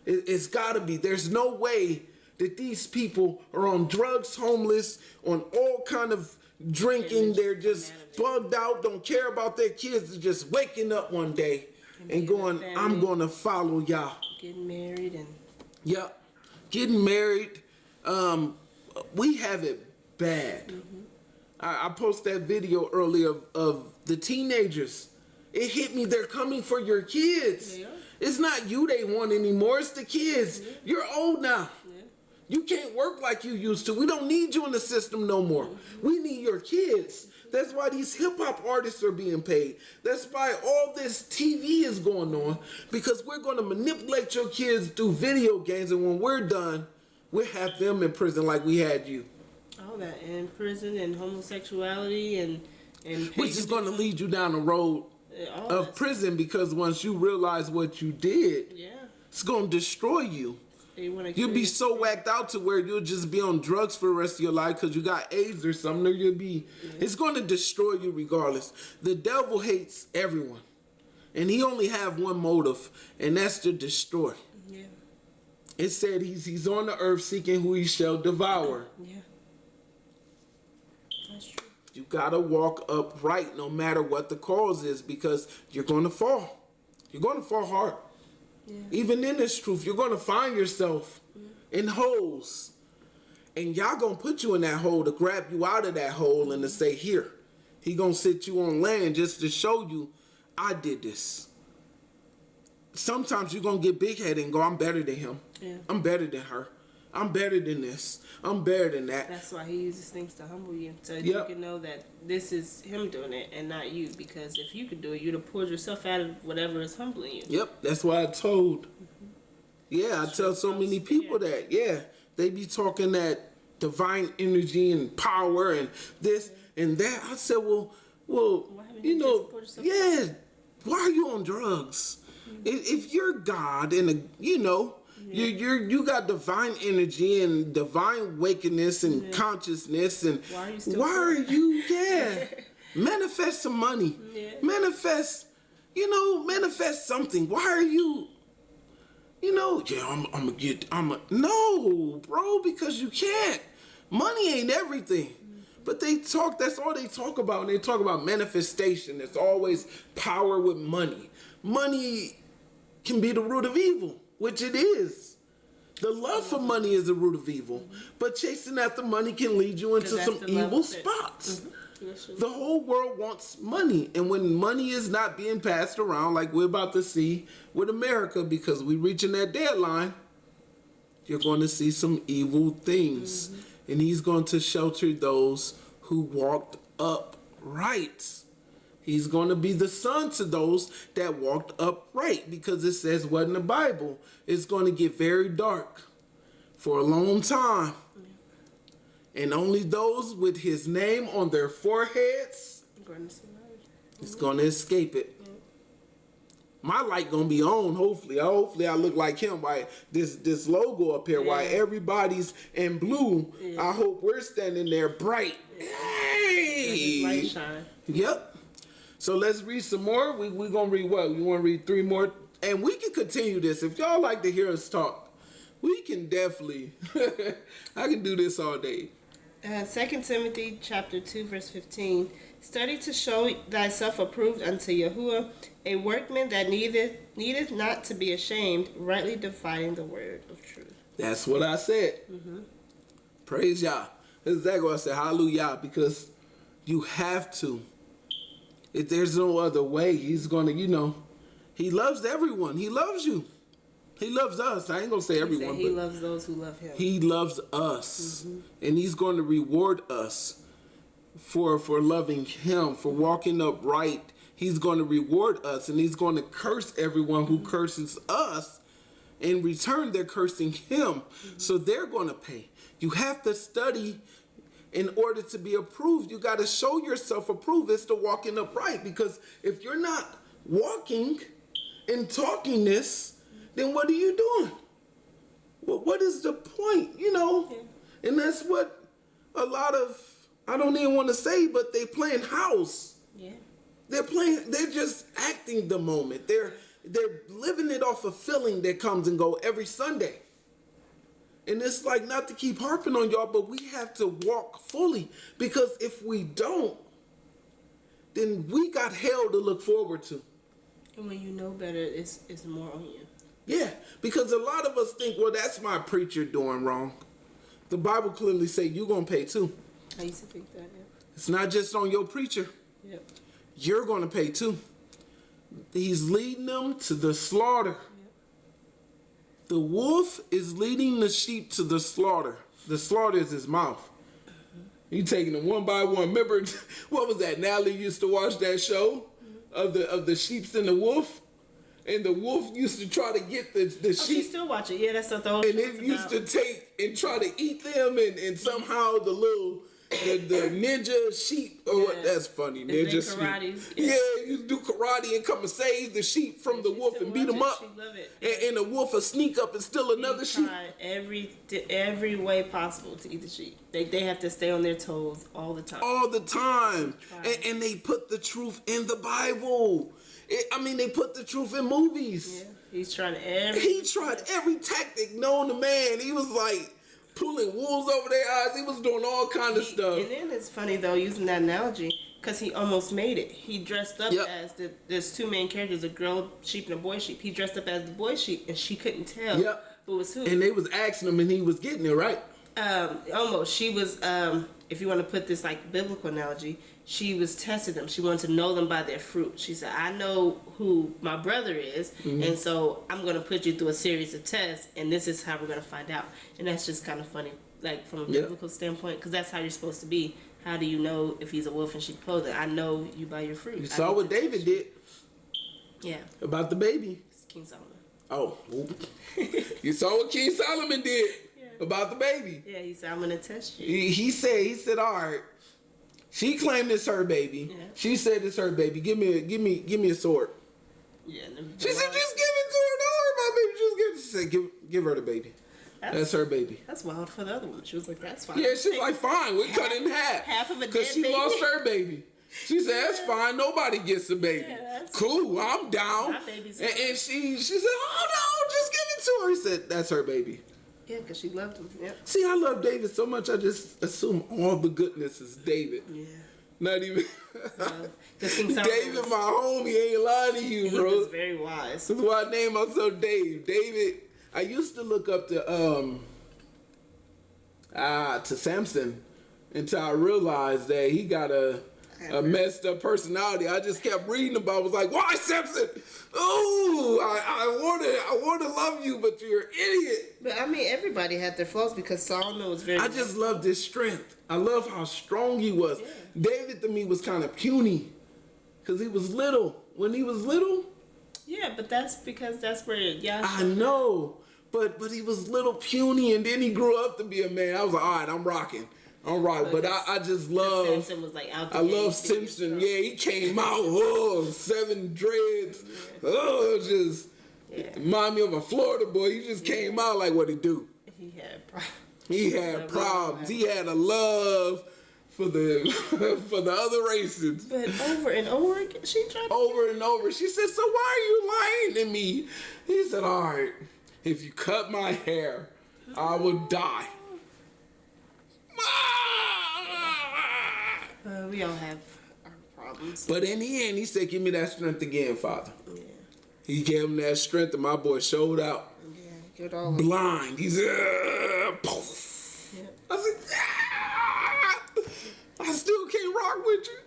It's got to be. There's no way that these people are on drugs, homeless, on all kind of drinking. They're just bugged out, don't care about their kids. They're just waking up one day and going, I'm going to follow YAH. Getting married and... Getting married. We have it bad. I posted that video earlier of the teenagers. It hit me. They're coming for your kids. It's not you they want anymore. It's the kids. You're old now. You can't work like you used to. We don't need you in the system no more. We need your kids. That's why these hip-hop artists are being paid. That's why all this TV is going on, because we're going to manipulate your kids through video games, and when we're done, we'll have them in prison like we had you. All that, in prison, and homosexuality, and which is going to lead you down the road of prison, because once you realize what you did, it's going to destroy you. You'll be so whacked out to where you'll just be on drugs for the rest of your life because you got AIDS or something, or you'll be, it's going to destroy you regardless. The devil hates everyone, and he only have one motive, and that's to destroy. It said he's on the earth seeking who he shall devour. That's true. You gotta walk upright no matter what the cause is, because you're going to fall. You're going to fall hard. Even in this truth, you're going to find yourself in holes. And y'all going to put you in that hole to grab you out of that hole and to say, here. He going to sit you on land just to show you, I did this. Sometimes you're going to get big-headed and go, I'm better than him. I'm better than her. I'm better than this. I'm better than that. That's why he uses things to humble you. So you can know that this is him doing it and not you. Because if you could do it, you'd have pulled yourself out of whatever is humbling you. That's why I told. I tell so many people that. They be talking that divine energy and power and this and that. I said, well, you know, why are you on drugs? If you're God and, you know, you got divine energy and divine awakeness and consciousness, and why are you manifest some money, manifest something. Why are you no, bro, because you can't. Money ain't everything. But that's all they talk about. And they talk about manifestation. It's always power with money. Money can be the root of evil, which it is. The love for money is the root of evil. But chasing after money can lead you into some evil spots. The whole world wants money. And when money is not being passed around, like we're about to see with America, because we're reaching that deadline, you're going to see some evil things. And he's going to shelter those who walked upright. He's going to be the son to those that walked upright, because it says what in the Bible? It's going to get very dark for a long time. And only those with his name on their foreheads is going to escape it. My light going to be on, hopefully. Hopefully I look like him. Why this logo up here, why everybody's in blue. I hope we're standing there bright. Hey! Light shine. Yep. So let's read some more. We're going to read what? You want to read 3 more? And we can continue this. If y'all like to hear us talk, we can definitely. I can do this all day. 2 Timothy chapter 2 verse 15. Study to show thyself approved unto Yahuwah, a workman that needeth not to be ashamed, rightly dividing the word of truth. That's what I said. Praise Yah. That's exactly what I said. Hallelujah. Because you have to. If there's no other way, he's going to, he loves everyone. He loves you. He loves us. I ain't going to say everyone. He loves those who love him. He loves us. And he's going to reward us for loving him, for walking upright. He's going to reward us, and he's going to curse everyone who curses us. In return, they're cursing him. So they're going to pay. You have to study in order to be approved. You got to show yourself approved. It's the walking upright. Because if you're not walking and talking this, then what are you doing? Well, what is the point? And that's what a lot of, I don't even want to say, but they playing house. Yeah. They're just acting the moment. They're living it off a feeling that comes and go every Sunday. And it's like, not to keep harping on y'all, but we have to walk fully. Because if we don't, then we got hell to look forward to. And when you know better, it's more on you. Yeah, because a lot of us think, well, that's my preacher doing wrong. The Bible clearly say you're going to pay too. I used to think that, yeah. It's not just on your preacher. Yep. You're going to pay too. He's leading them to the slaughter. Yep. The wolf is leading the sheep to the slaughter. The slaughter is his mouth. You taking them one by one. Remember, what was that? Natalie used to watch that show of the sheeps and the wolf. And the wolf used to try to get the sheep. She still watch it. Yeah, that's what the whole and it used to take and try to eat them, and somehow the ninja sheep. Oh, that's funny. Ninja sheep. Yeah, you do karate and come and save the sheep from the wolf and beat them up. She love it. And the wolf will sneak up and steal another sheep. Every way possible to eat the sheep. They have to stay on their toes all the time. All the time. And they put the truth in the Bible. They put the truth in movies. Yeah, he tried every tactic known to man. He was like pulling wolves over their eyes. He was doing all kind of stuff. And then it's funny though, using that analogy, because he almost made it. He dressed up as there's 2 main characters, a girl sheep and a boy sheep. He dressed up as the boy sheep, and she couldn't tell who was who. And they was asking him, and he was getting it right. Almost. She was, if you want to put this like biblical analogy, she was testing them. She wanted to know them by their fruit. She said, I know who my brother is, and so I'm going to put you through a series of tests, and this is how we're going to find out. And that's just kind of funny, like from a biblical standpoint, because that's how you're supposed to be. How do you know if he's a wolf in sheep clothing? I know you by your fruit. You saw what David did. Yeah. About the baby. It's King Solomon. Oh. You saw what King Solomon did about the baby. Yeah, he said, I'm going to test you. He said, all right. She claimed it's her baby. Yeah. She said it's her baby. Give me a sword. Yeah. She said, just give it to her. Don't worry about baby. Just give it. She said, give her the baby. That's her baby. That's wild for the other one. She was like, that's fine. Yeah, she was like, fine. We cut it in half. Half of a dead baby. Because she lost her baby. She said, that's fine. Nobody gets a baby. Yeah, cool. I'm down. My baby's and she said, oh, no, just give it to her. He said, that's her baby. Yeah, because she loved him. Yep. See, I love David so much, I just assume all the goodness is David. Yeah. Not even. David, my homie, ain't lying to you, bro. He was very wise. That's why I named myself Dave. David, I used to look up to Samson until I realized that he got a messed up personality. I just kept reading about it. I was like, why, Samson? Oh, I want to love you, but you're an idiot. But I mean, everybody had their flaws because Solomon was very. I just loved his strength. I love how strong he was. Yeah. David to me was kind of puny because he was little. When he was little. Yeah, but that's because that's where YAH. I know, but he was little puny, and then he grew up to be a man. I was like, all right, I'm rocking. All right, but I just love. Simpson was like out the I love Simpson. Yeah, he came out. 7 dreads. Yeah. Just remind me of a Florida boy. He just came out like what he do. He had problems. He had problems. He had a love for the for the other races. But over and over again, she tried. Over and over, she said, "So why are you lying to me?" He said, "All right, if you cut my hair, I will die." We all have our problems. But in the end, he said, "Give me that strength again, Father." Yeah. He gave him that strength, and my boy showed out. Yeah, good all blind. He's poof. Yeah. I said, I still can't rock with you.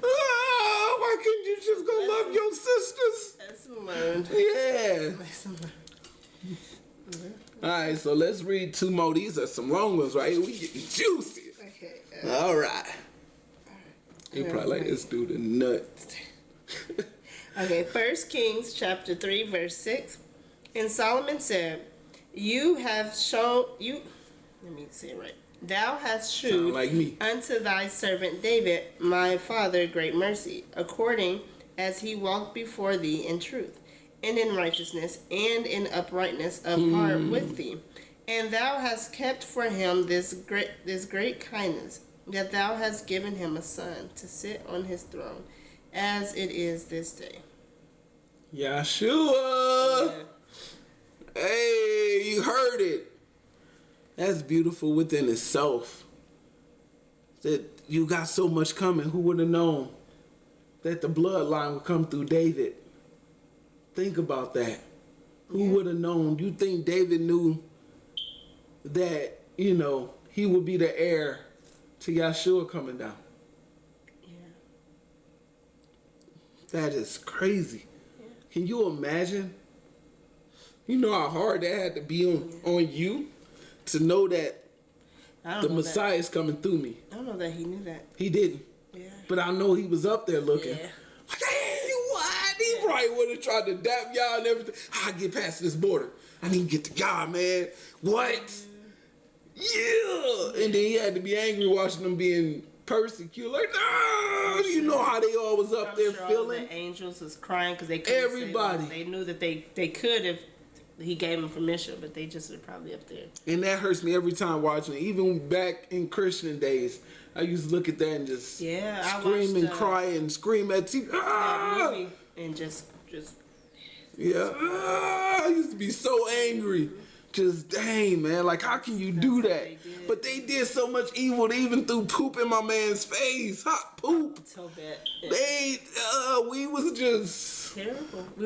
Why couldn't you just go love your sisters? Lesson learned. Yeah. Lesson learned. All right, so let's read 2 more. These are some long ones, right? We getting juicy. Okay. All right. You probably like this dude a nut. Okay, 1 Kings chapter 3, verse 6. And Solomon said, "You have shown you." Let me say it right. "Thou hast shewed like me. Unto thy servant David, my father, great mercy, according as he walked before thee in truth, and in righteousness, and in uprightness of heart with thee. And thou hast kept for him this great kindness, that thou hast given him a son to sit on his throne, as it is this day." Yeshua. Yeah. Hey, you heard it. That's beautiful within itself. That you got so much coming. Who would have known that the bloodline would come through David? Think about that. Who would have known? You think David knew that, he would be the heir to Yeshua coming down? Yeah. That is crazy. Yeah. Can you imagine? You know how hard that had to be on you to know that the Messiah is coming through me. I don't know that he knew that. He didn't. Yeah. But I know he was up there looking. Yeah. Like, hey, what? He probably would have tried to dap y'all and everything. I get past this border. I need to get to God, man. What? Yeah. And then he had to be angry watching them being persecuted. Like, no, you know how they all was up there sure feeling. All the angels was crying because they couldn't. Everybody. They knew that they could if he gave them permission, but they just were probably up there. And that hurts me every time watching it. Even back in Christian days, I used to look at that and just scream and cry and scream at TV. That movie and just yeah. I used to be so angry. Just dang, man, like how can you do that? But they did so much evil. They even threw poop in my man's face. Hot poop. So bad. We was just terrible. We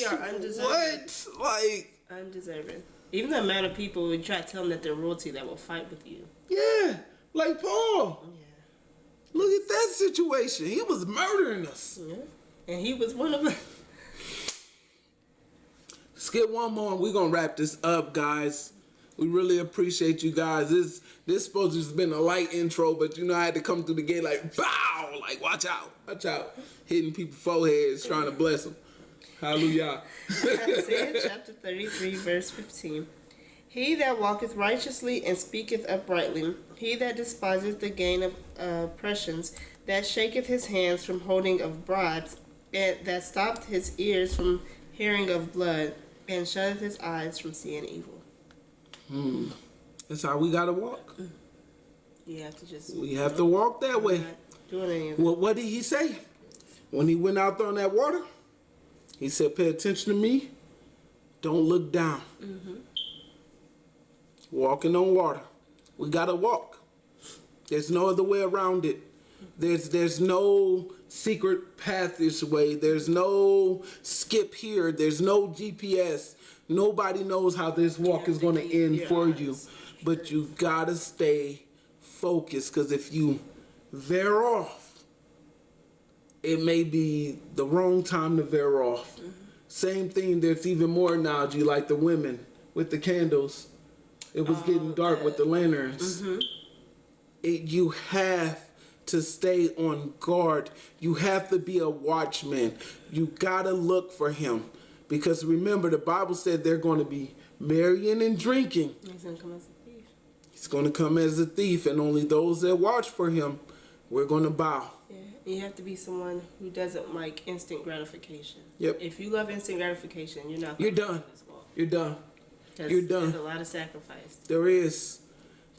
are undeserving. What? Like undeserving. Even the amount of people would try to tell them that they're royalty that will fight with you. Yeah, like Paul. Yeah. Look at that situation. He was murdering us. Yeah. And he was one of them. Skip one more and we're going to wrap this up, guys. We really appreciate you guys. This supposed to have been a light intro, but I had to come through the gate like, bow! Like, watch out. Watch out. Hitting people's foreheads, trying to bless them. Hallelujah. Isaiah chapter 33, verse 15. "He that walketh righteously and speaketh uprightly, he that despiseth the gain of oppressions, that shaketh his hands from holding of bribes, and that stopped his ears from hearing of blood, and shutteth his eyes from seeing evil." That's how we gotta walk. You have to just. We have to walk that way. Doing any of that. Well, what did he say when he went out there on that water? He said, "Pay attention to me. Don't look down." Walking on water. We gotta walk. There's no other way around it. There's no secret path this way. There's no skip here. There's no GPS. Nobody knows how this walk is going to end for you. But you gotta stay focused, because if you veer off, it may be the wrong time to veer off. Same thing, there's even more analogy, like the women with the candles. It was getting dark with the lanterns. You have to stay on guard. You have to be a watchman. You gotta look for him. Because remember, the Bible said they're going to be marrying and drinking. He's going to come as a thief. He's going to come as a thief, and only those that watch for him, we're going to bow. Yeah, you have to be someone who doesn't like instant gratification. Yep. If you love instant gratification, you're not. You're done. You're done. You're done. There's a lot of sacrifice. There is,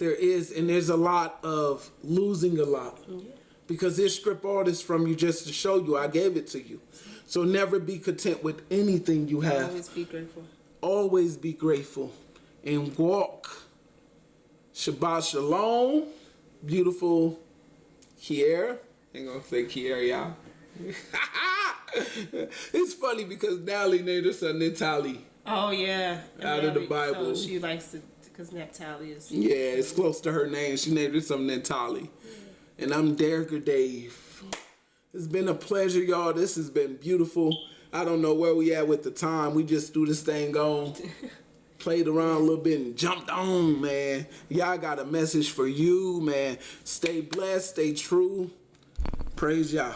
and there's a lot of losing a lot. Yeah. Because they strip all this from you just to show you I gave it to you. So never be content with anything you have. Always be grateful. Always be grateful and walk. Shabbat shalom. Beautiful Kier. Ain't gonna say Kier, y'all. It's funny because Natalie named her son Natalie. Oh, yeah. Out of the Bible. So she likes to, because Naphtali is. Yeah, it's close to her name. She named her son Natalie. And I'm Derricker Dave. It's been a pleasure, y'all. This has been beautiful. I don't know where we at with the time. We just threw this thing on, played around a little bit, and jumped on, man. Y'all got a message for you, man. Stay blessed, stay true. Praise y'all.